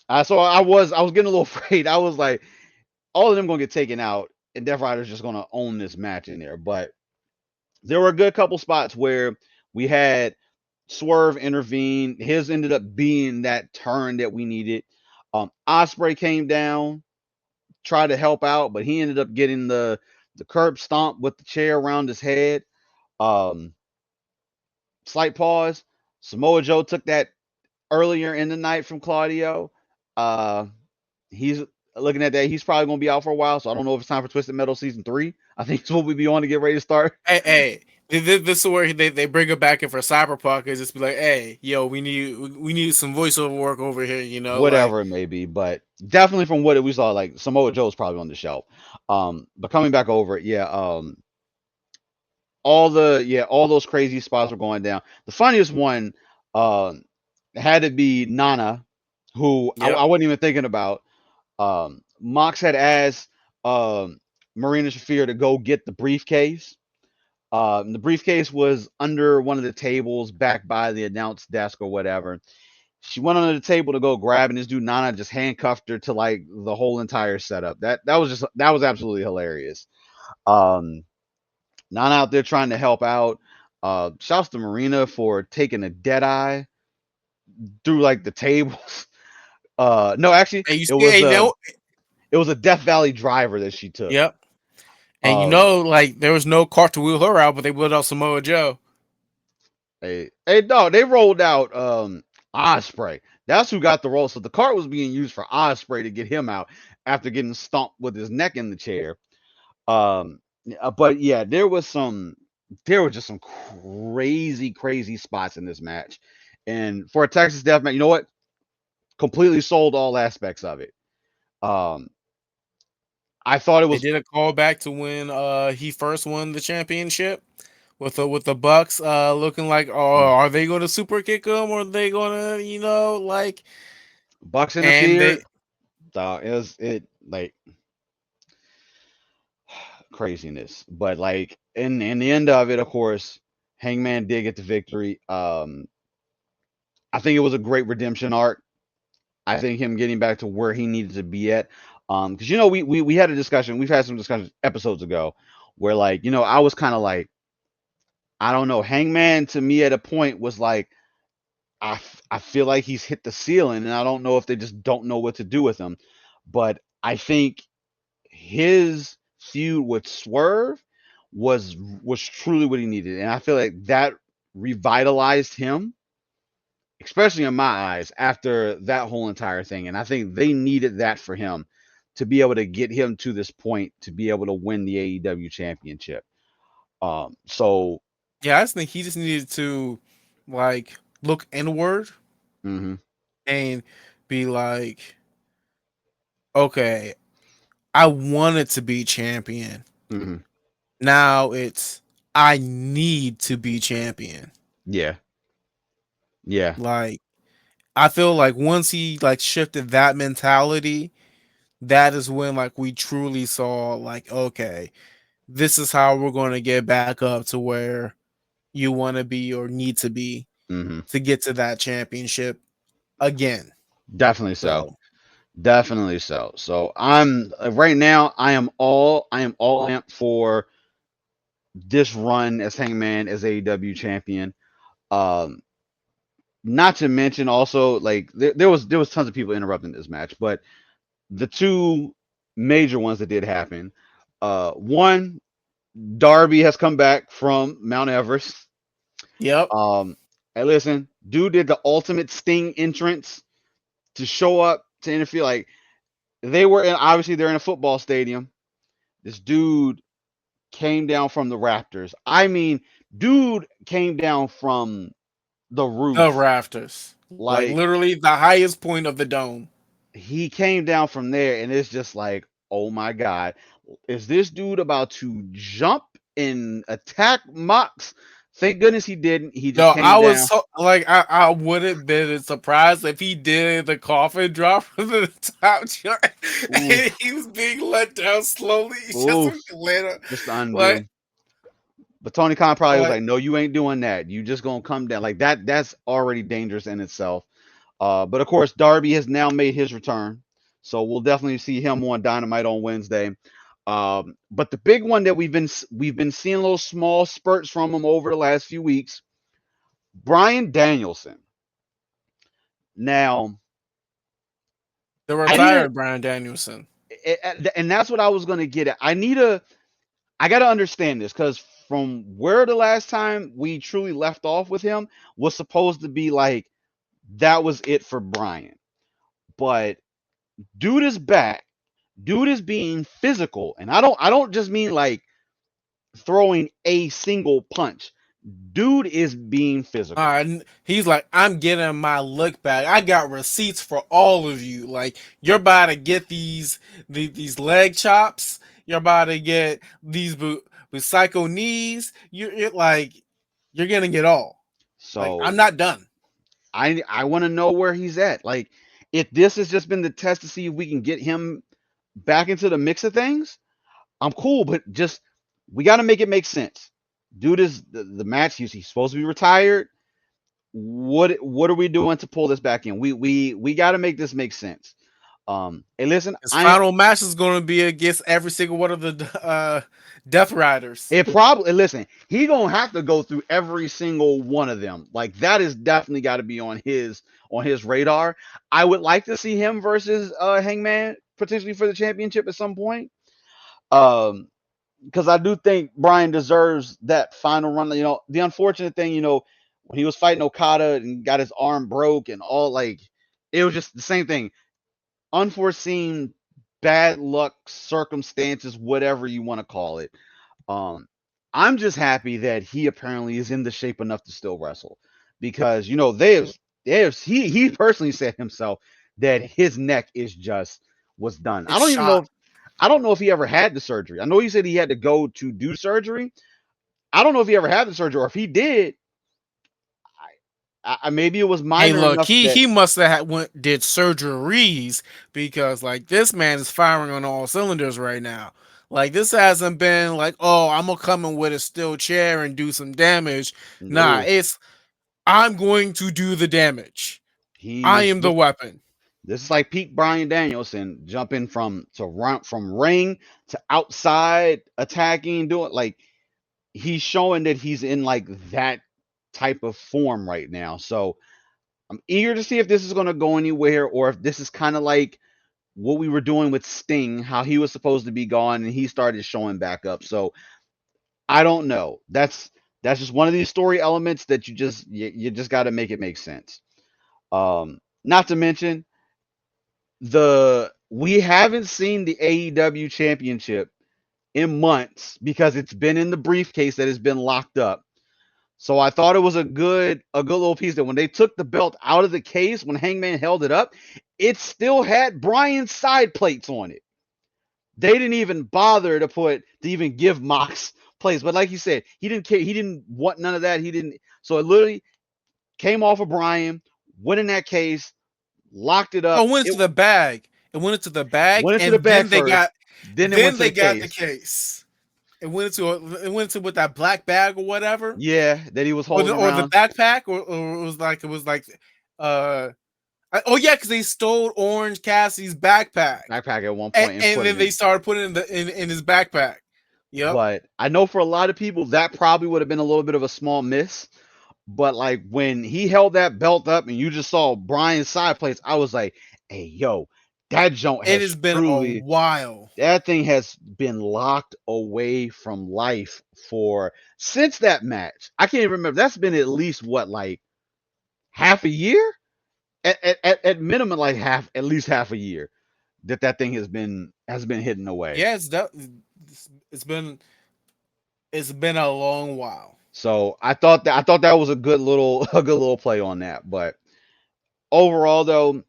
I was getting a little afraid. I was like, all of them gonna get taken out, and Death Rider's just gonna own this match in there. But there were a good couple spots where we had Swerve intervene. His ended up being that turn that we needed. Osprey came down, tried to help out, but he ended up getting the curb stomp with the chair around his head. Um, Slight pause. Samoa Joe took that earlier in the night from Claudio. Uh, he's looking at that. He's probably going to be out for a while, so I don't know if it's time for Twisted Metal season 3. I think it's what we be on to get ready to start.
Hey, this is where they bring it back in for Cyberpunk. Is just be like, hey, yo, we need some voiceover work over here. Like,
Whatever it may be, but definitely from what we saw, like Samoa Joe's probably on the shelf. But coming back over it, yeah, all those crazy spots were going down. The funniest one had to be Nana, who I,
yep.
I wasn't even thinking about. Mox had asked Marina Shafir to go get the briefcase. The briefcase was under one of the tables back by the announce desk or whatever. She went under the table to go grab, and this dude Nana just handcuffed her to like the whole entire setup. That was absolutely hilarious. Um, Nana out there trying to help out. Shouts to Marina for taking a dead eye through like the tables. No, actually,
And you
it
see,
was
hey,
a it was a Death Valley driver that she took.
yep. And
Um,
like there was no cart to wheel her out, but they wheeled out Samoa Joe.
hey, no, they rolled out Osprey. That's who got the roll. So the cart was being used for Osprey to get him out after getting stomped with his neck in the chair. But yeah, there were just some crazy spots in this match. And for a Texas Death match, you know what? Completely sold all aspects of it. Um, I thought it
They
was
did a callback to when he first won the championship with the Bucks looking like, oh, are they going to super kick him or are they going to like,
Bucks
and
interfered.
they
It like craziness. But like in the end of it, of course, Hangman did get the victory. I think it was a great redemption arc. I think him getting back to where he needed to be at. Because we had a discussion. We've had some discussions episodes ago where like I was kind of like I don't know. Hangman to me at a point was like I feel like he's hit the ceiling, and I don't know if they just don't know what to do with him. But I think his feud with Swerve was truly what he needed, and I feel like that revitalized him, especially in my eyes, after that whole entire thing. And I think they needed that for him to be able to get him to this point to be able to win the AEW championship. So
yeah, I just think he just needed to like look inward
mhm,
and be like, okay, I wanted to be champion.
mhm,
Now it's I need to be champion.
yeah, yeah,
Like I feel like once he like shifted that mentality, that is when like we truly saw like, okay, this is how we're going to get back up to where you want to be or need to be
mhm,
to get to that championship again.
definitely so.
So
Definitely so. So I'm right now. I am all amped for this run as Hangman as AEW champion. Um, Not to mention also like there was tons of people interrupting this match, but the two major ones that did happen. One, Darby has come back from Mount Everest.
yep.
Um, Hey, listen, dude did the ultimate Sting entrance to show up to interfere. Like they were in, obviously they're in a football stadium. This dude came down from the Raptors. I mean, dude came down from the
The
roof.
rafters, like
Like
literally the highest point of the dome.
he came down from there, and it's just like, oh my god, is this dude about to jump and attack Mox? Thank goodness he didn't. He just
No, I
came
was
down.
so, like, I would have been surprised if he did the coffin drop from the top chart and
Oof,
he was being let down slowly. Just
oof,
so later,
just to
like,
undo. But Tony Khan probably was
like
like, "No, you ain't doing that. You just gonna come down like that. That's already dangerous in itself." But of course, Darby has now made his return, so we'll definitely see him on Dynamite on Wednesday. But the big one that we've been seeing little small spurts from him over the last few weeks, Brian Danielson. Now,
the
I need to,
retired Brian Danielson.
and that's what I was gonna get at. I gotta understand this because from where the last time we truly left off with him was supposed to be like that was it for Brian. But dude is back. Dude is being physical. And I don't just mean like throwing a single punch. Dude is being physical.
He's like, I'm getting my look back. I got receipts for all of you. Like, you're about to get these leg chops. You're about to get these with psycho knees. You're like, you're gonna get all. Like, I'm
So
not done.
I want to know where he's at. Like if this has just been the test to see if we can get him back into the mix of things, I'm cool, but just we got to make it make sense. Dude is the match. He's supposed to be retired. What are we doing to pull this back in? We got to make this make sense. Hey, listen,
His final match is going to be against every single one of the Death Riders.
it probably listen. He gonna have to go through every single one of them. Like that is definitely got to be on his radar. I would like to see him versus Hangman potentially for the championship at some point. Um, because I do think Brian deserves that final run. You know, the unfortunate thing, when he was fighting Okada and got his arm broke and all, like, it was just the same thing. Unforeseen bad luck circumstances, whatever you want to call it. Um, I'm just happy that he apparently is in the shape enough to still wrestle because he personally said himself that his neck is just was done.
It's shot.
I don't know if he ever had the surgery. I know he said he had to go to do surgery. I don't know if he ever had the surgery or if he did. Maybe it was
Hey,
minor
look,
enough that
he must have did surgeries because like this man is firing on all cylinders right now. Like this hasn't been like, oh, I'm gonna come in with a steel chair and do some damage. Nah,
no,
it's I'm going to do the damage. I
he's
am the weapon.
this is like peak Brian Danielson jumping from ring to outside attacking, doing like he's showing that he's in like that type of form right now. So I'm eager to see if this is going to go anywhere or if this is kind of like what we were doing with Sting, how he was supposed to be gone and he started showing back up. So I don't know. That's just one of these story elements that you just got to make it make sense. Not to mention the we haven't seen the AEW championship in months because it's been in the briefcase that has been locked up. So I thought it was a good little piece that when they took the belt out of the case, when Hangman held it up, it still had Brian's side plates on it. They didn't even bother to even give Mox plates. But like you said, he didn't care. He didn't want none of that. He didn't. So it literally came off of Brian, went in that case, locked it
Oh,
up.
it went
It
into the bag. It went into the bag,
went into the
and
bag first. Then it went to the
the
case.
case. It went into with that black bag or whatever,
Yeah, that he was holding
or the
around.
backpack, or it was like oh yeah, because they stole Orange Cassidy's backpack,
Backpack at one point and
and
put it
then they
in.
started putting it in his backpack. Yep,
But I know for a lot of people that probably would have been a little bit of a small miss. But like when he held that belt up and you just saw Brian's side plates, I was like, hey yo, that joint
it
has
has been a
truly
while.
that thing has been locked away from life for since that match. I can't even remember. That's been at least what, like half a year, at minimum, like at least half a year that thing has been hidden away.
Yeah, it's been it's been a long while.
So I thought that was a good little a good little play on that. But overall, though,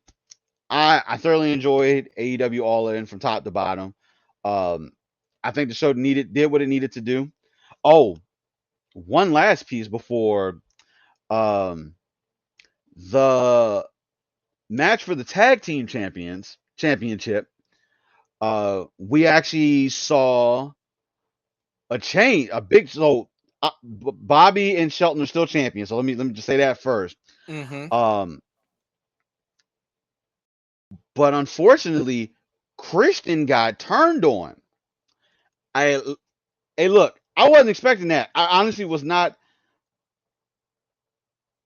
I thoroughly enjoyed AEW All In from top to bottom. Um, I think the show did what it needed to do. Oh, one last piece before um the match for the tag team championship. We actually saw a big Bobby and Shelton are still champions. So let me just say that first.
Hmm.
Um, but unfortunately, Christian got turned on. I Hey, look, I wasn't expecting that. I honestly was not.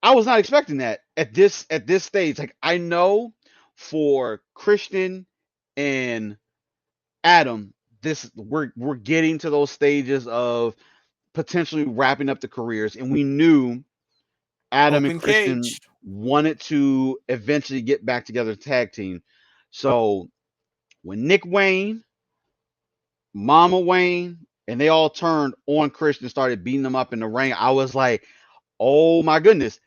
I was not expecting that at this stage. Like, I know for Christian and Adam, this we're getting to those stages of potentially wrapping up the careers, and we knew Adam and
Open
Christian
cage.
wanted to eventually get back together as a tag team. So when Nick Wayne, Mama Wayne, and they all turned on Christian and started beating them up in the ring, I was like, oh my goodness,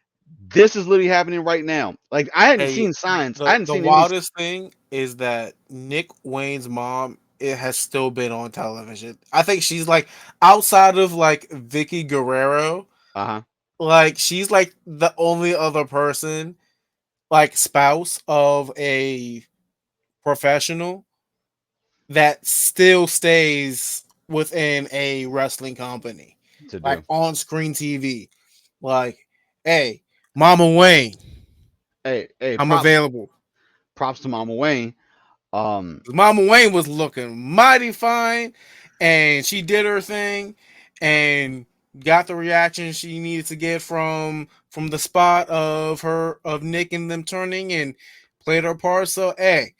this is literally happening right now. Like, I hadn't
Hey,
seen signs. I
the
hadn't
the
seen any.
wildest thing is that Nick Wayne's mom, it has still been on television. I think she's like, outside of like Vicky Guerrero,
Uh huh.
like she's like the only other person, like spouse of a professional, that still stays within a wrestling company,
To
like
do.
on screen TV. Like, hey, Mama Wayne,
Hey,
I'm
props
available.
props to Mama Wayne. Um,
'Cause Mama Wayne was looking mighty fine, and she did her thing, and got the reaction she needed to get from the spot of Nick and them turning, and played her part. So hey,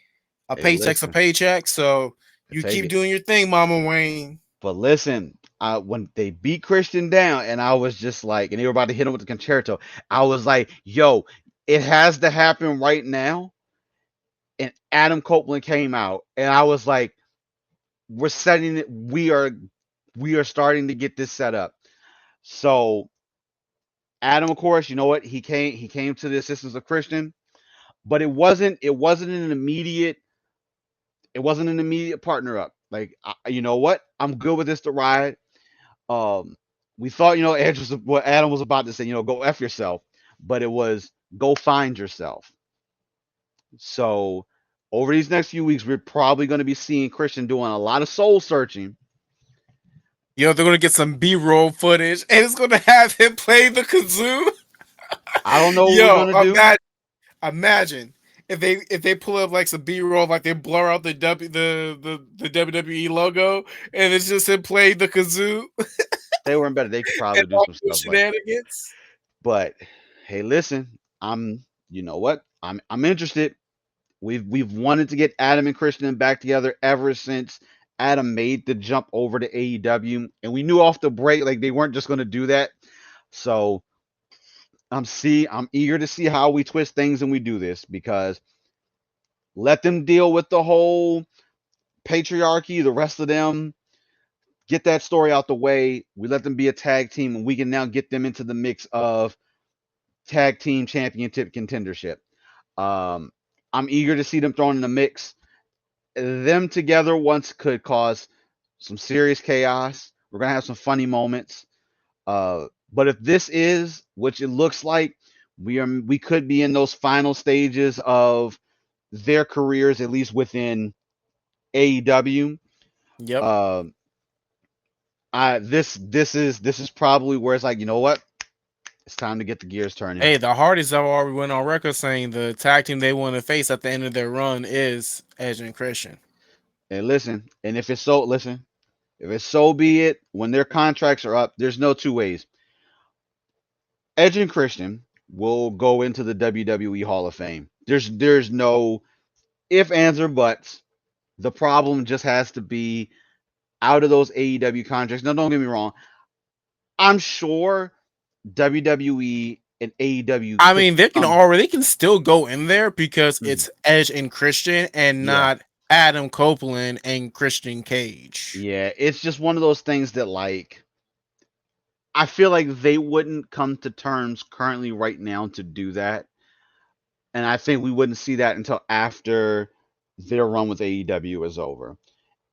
a
hey,
paycheck's a
listen,
paycheck. So
I
you
take
keep
it.
doing your thing, Mama Wayne.
But listen, when they beat Christian down, and I was just like, and they were about to hit him with the concerto, I was like, yo, it has to happen right now. And Adam Copeland came out, and I was like, we're setting it. We are starting to get this set up. So Adam, of course, you know what? He came to the assistance of Christian, but it wasn't an immediate partner up. Like, you know what? I'm good with this to ride. Um, we thought, Edge was what Adam was about to say, go F yourself, but it was go find yourself. So over these next few weeks, we're probably going to be seeing Christian doing a lot of soul searching.
They're gonna get some B-roll footage, and it's gonna have him play the kazoo.
I don't know what we're
Yo,
going to do,
imagine if they pull up like some B-roll, like they blur out the WWE logo, and it's just him playing the kazoo
they were in better. They could
and
probably do
all
some
the
stuff like that.
shenanigans.
But hey, listen, you know what? I'm interested. We've wanted to get Adam and Christian back together ever since Adam made the jump over to AEW, and we knew off the break like they weren't just going to do that. So I'm eager to see how we twist things and we do this, because let them deal with the whole patriarchy, the rest of them get that story out the way. We let them be a tag team, and we can now get them into the mix of tag team championship contendership. Um, I'm eager to see them thrown in the mix. Them together once could cause some serious chaos. We're gonna have some funny moments. But if this is which it looks like, we could be in those final stages of their careers, at least within AEW.
Yep.
Uh, this is probably where it's like, you know what, it's time to get the gears turning.
Hey, the Hardys have already went on record saying the tag team they want to face at the end of their run is Edge and Christian.
And listen, and if it's so be it, when their contracts are up, there's no two ways. Edge and Christian will go into the WWE Hall of Fame. There's no if, ands, or buts. The problem just has to be out of those AEW contracts. Now, don't get me wrong. I'm sure WWE and AEW
I
took
mean, they can still go in there because
Mhm.
it's Edge and Christian and
Yeah.
not Adam Copeland and Christian Cage.
Yeah, it's just one of those things that like I feel like they wouldn't come to terms currently right now to do that. And I think we wouldn't see that until after their run with AEW is over.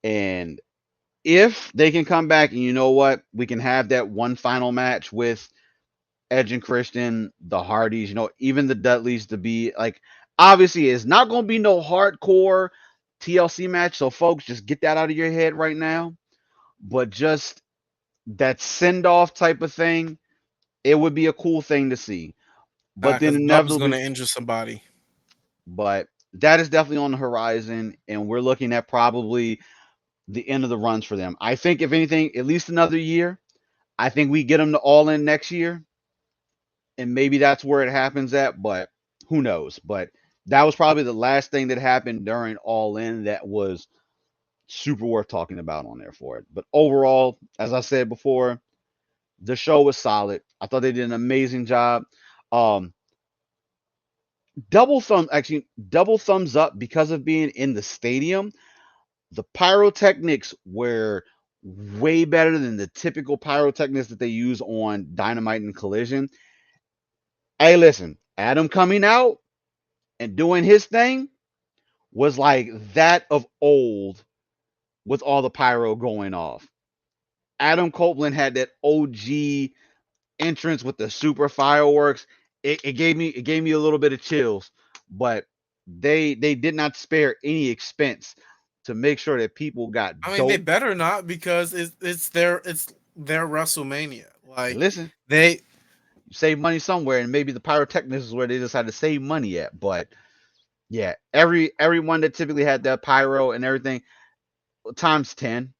And if they can come back and you know what, we can have that one final match with Edge and Christian, the Hardys, even the Dudleys to be like, obviously, it's not going to be no hardcore TLC match. So, folks, just get that out of your head right now. But just that send off type of thing, it would be a cool thing to see. But then
Because Bubba's going
inevitably,
to injure somebody.
but that is definitely on the horizon, and we're looking at probably the end of the runs for them. I think if anything, at least another year. I think we get them to All In next year, and maybe that's where it happens at. But who knows? But that was probably the last thing that happened during All In that was super worth talking about on there for it. But overall, as I said before, the show was solid. I thought they did an amazing job. Um, double thumbs up because of being in the stadium. The pyrotechnics were way better than the typical pyrotechnics that they use on Dynamite and Collision. Hey, listen, Adam coming out and doing his thing was like that of old with all the pyro going off. Adam Copeland had that OG entrance with the super fireworks. It gave me a little bit of chills, but they did not spare any expense to make sure that people got
I mean, they
dope.
better not because it's their WrestleMania.
And
Like
listen,
they
save money somewhere, and maybe the pyrotechnics is where they decided to save money at. But yeah, everyone that typically had that pyro and everything times 10,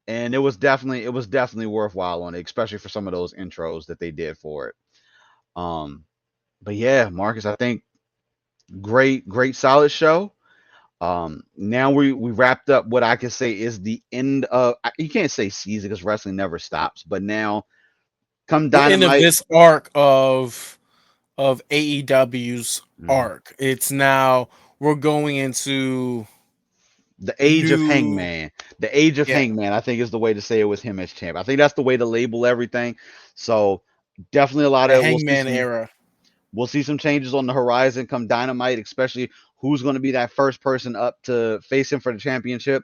and it was definitely worthwhile on it, especially for some of those intros that they did for it. Um, but yeah, Marcus, I think great solid show. Now we wrapped up what I could say is the end of, you can't say season because wrestling never stops, but now come
the end of
Dynamite.
this arc of AEW's
Mhm.
arc. It's now we're going into
The
the
age of
new
Hangman. The age of
yeah,
Hangman, I think, is the way to say it with him as champ. I think that's the way to label everything. So definitely a lot
the
of
Hangman era.
we'll see some changes on the horizon come Dynamite, especially who's going to be that first person up to face him for the championship.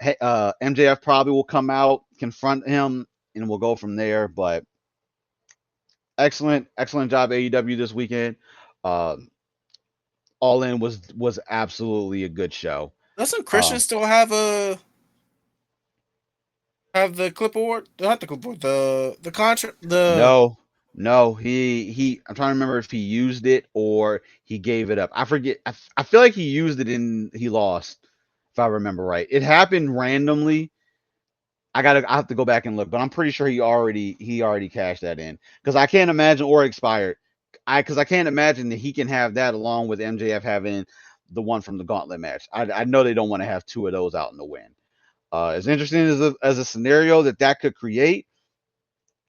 MJF probably will come out, confront him, and we'll go from there. But excellent job AEW this weekend. Uh, All In was absolutely a good show.
Doesn't
Uh,
Christian still have the clipboard? Not the clipboard, the contract the
no, no, he. I'm trying to remember if he used it or he gave it up. I forget. I feel like he used it and he lost, if I remember right. It happened randomly. I have to go back and look, but I'm pretty sure he already cashed that in because I can't imagine or expired. I can't imagine that he can have that along with MJF having the one from the Gauntlet match. I know they don't want to have two of those out in the wind. As interesting as a scenario that could create,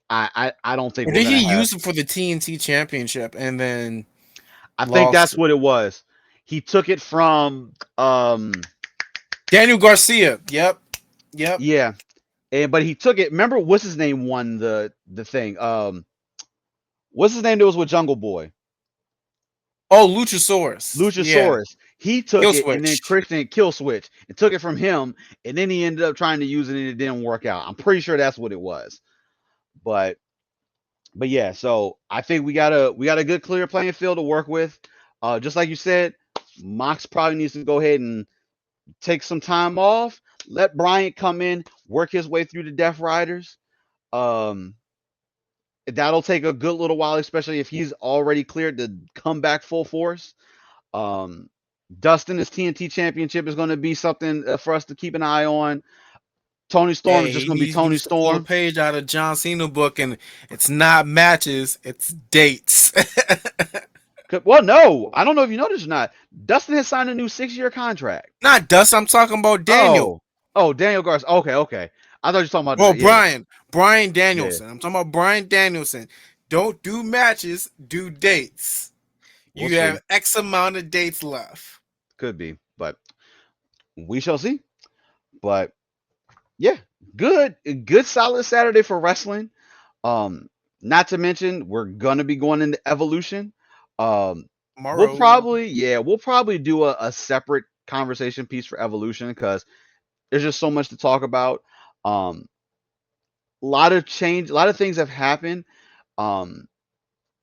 I don't think
or
we're
did he
gonna have.
use it for the TNT championship and then
I think
lost
that's
it?
what it was. He took it from
Daniel Garcia. Yep. Yep.
yeah, but he took it. Remember, what's his name won the thing? What's his name that was with Jungle Boy?
Oh, Luchasaurus. Yeah.
Luchasaurus. He took
Kill
it, and then
switch.
Christian kill switch and took it from him, and then he ended up trying to use it, and it didn't work out. I'm pretty sure that's what it was. But yeah, so I think we got a good clear playing field to work with. Just like you said, Mox probably needs to go ahead and take some time off. Let Bryant come in, work his way through the Death Riders. Um, that'll take a good little while, especially if he's already cleared to come back full force. Um, Dustin, his TNT championship is going to be something for us to keep an eye on. Tony Storm is
Hey,
just
he
going to be
needs, he
Tony
needs to pull a
Storm.
page out of John Cena book, and it's not matches, it's dates.
Well, no, I don't know if you noticed or not. Dustin has signed a new 6-year contract.
Not Dust. I'm talking about Daniel.
Oh, Daniel Garcia. Okay. I thought you were talking about
Well,
yeah,
Brian
yeah.
Danielson. I'm talking about Brian Danielson. Don't do matches, do dates.
We'll
You
see.
have X amount of dates left.
Could be, but we shall see. But yeah, good solid Saturday for wrestling. Um, Not to mention we're gonna be going into Evolution. Um,
Tomorrow.
we'll probably do a separate conversation piece for Evolution because there's just so much to talk about. Um, a lot of change, a lot of things have happened. Um,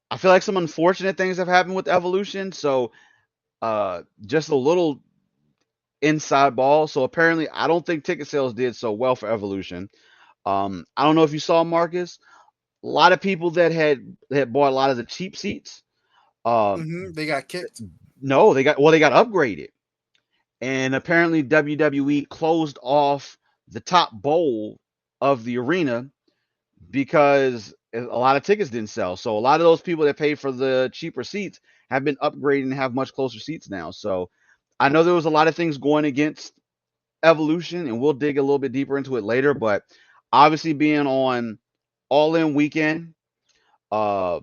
I feel like some unfortunate things have happened with Evolution. So just a little inside ball. So apparently, I don't think ticket sales did so well for Evolution. I don't know if you saw Marcus. A lot of people that had bought a lot of the cheap seats. Um,
They got kicked.
no, they got upgraded, and apparently WWE closed off the top bowl of the arena because a lot of tickets didn't sell. So a lot of those people that paid for the cheaper seats have been upgraded and have much closer seats now. So I know there was a lot of things going against Evolution, and we'll dig a little bit deeper into it later. But obviously, being on All In Weekend, uh,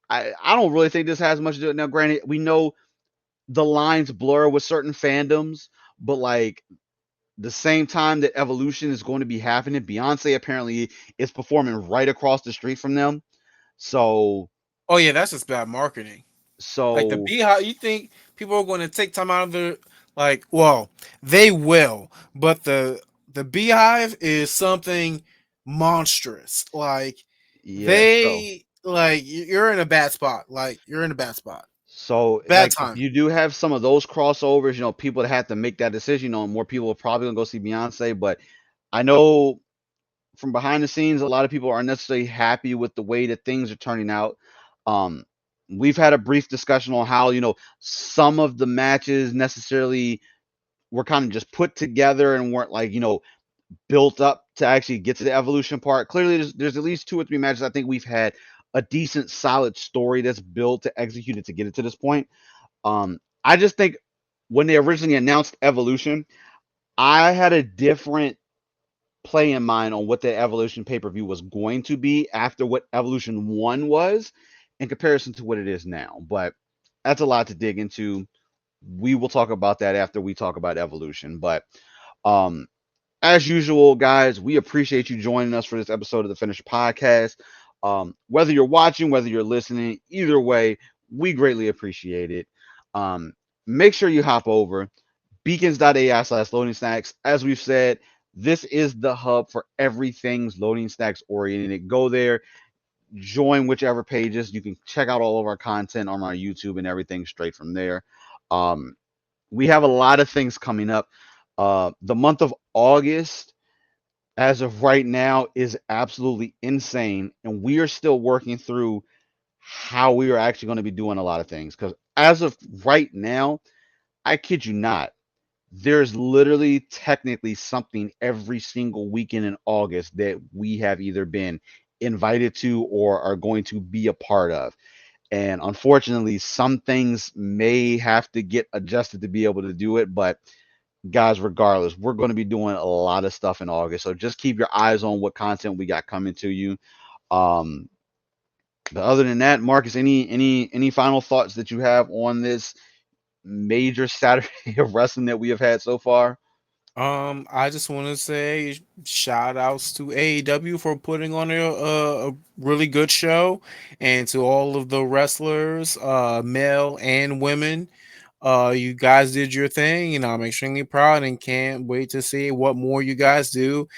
I don't really think this has much to do. Now, granted, we know the lines blur with certain fandoms, but like the same time that Evolution is going to be happening, Beyonce apparently is performing right across the street from them. So,
Oh yeah, that's just bad marketing. Like the
so
Beehive, you think people are going to take time out of their like? Well, they will, but the Beehive is something monstrous. Like
yeah,
they like you're in a bad spot. Like you're in a bad spot.
so
Bad
like if
time.
you do have some of those crossovers, people that have to make that decision, more people are probably gonna go see Beyonce. But I know from behind the scenes, a lot of people aren't necessarily happy with the way that things are turning out. Um, we've had a brief discussion on how some of the matches necessarily were kind of just put together and weren't like built up to actually get to the Evolution part. Clearly, there's at least 2 or 3 matches I think we've had a decent, solid story that's built to execute it to get it to this point. I just think when they originally announced Evolution, I had a different play in mind on what the Evolution pay per view was going to be after what Evolution 1 was in comparison to what it is now. But that's a lot to dig into. We will talk about that after we talk about Evolution. But um, as usual, guys, we appreciate you joining us for this episode of the Finisher Podcast. Whether you're watching, whether you're listening, either way, we greatly appreciate it. Um, Make sure you hop over beacons.ai/loading snacks. As we've said, this is the hub for everything's loading snacks oriented. Go there, join whichever pages. You can check out all of our content on our YouTube and everything straight from there. Um, we have a lot of things coming up. The month of August, as of right now, is absolutely insane, and we are still working through how we are actually going to be doing a lot of things. Because as of right now, I kid you not, there's literally technically something every single weekend in August that we have either been invited to or are going to be a part of. And unfortunately, some things may have to get adjusted to be able to do it. But guys, regardless, we're going to be doing a lot of stuff in August. So just keep your eyes on what content we got coming to you. Um, but other than that, Marcus, any final thoughts that you have on this major Saturday of wrestling that we have had so far?
I just want to say shout outs to AEW for putting on a really good show, and to all of the wrestlers, male and women. You guys did your thing, and I'm extremely proud and can't wait to see what more you guys do.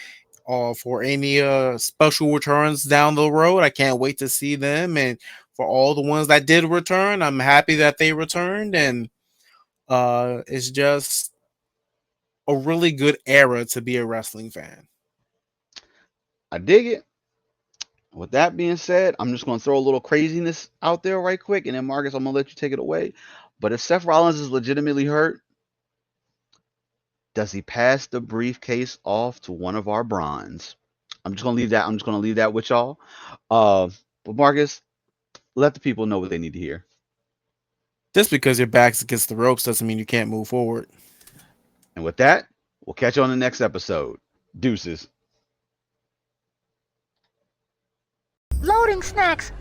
For any special returns down the road, I can't wait to see them. And for all the ones that did return, I'm happy that they returned, and it's just a really good era to be a wrestling fan.
I dig it. With that being said, I'm just going to throw a little craziness out there right quick, and then Marcus, I'm going to let you take it away. But if Seth Rollins is legitimately hurt, does he pass the briefcase off to one of our bronze? I'm just going to leave that. I'm just going to leave that with y'all. But Marcus, let the people know what they need to hear.
Just because your back's against the ropes doesn't mean you can't move forward.
And with that, we'll catch you on the next episode. Deuces.
Loading snacks.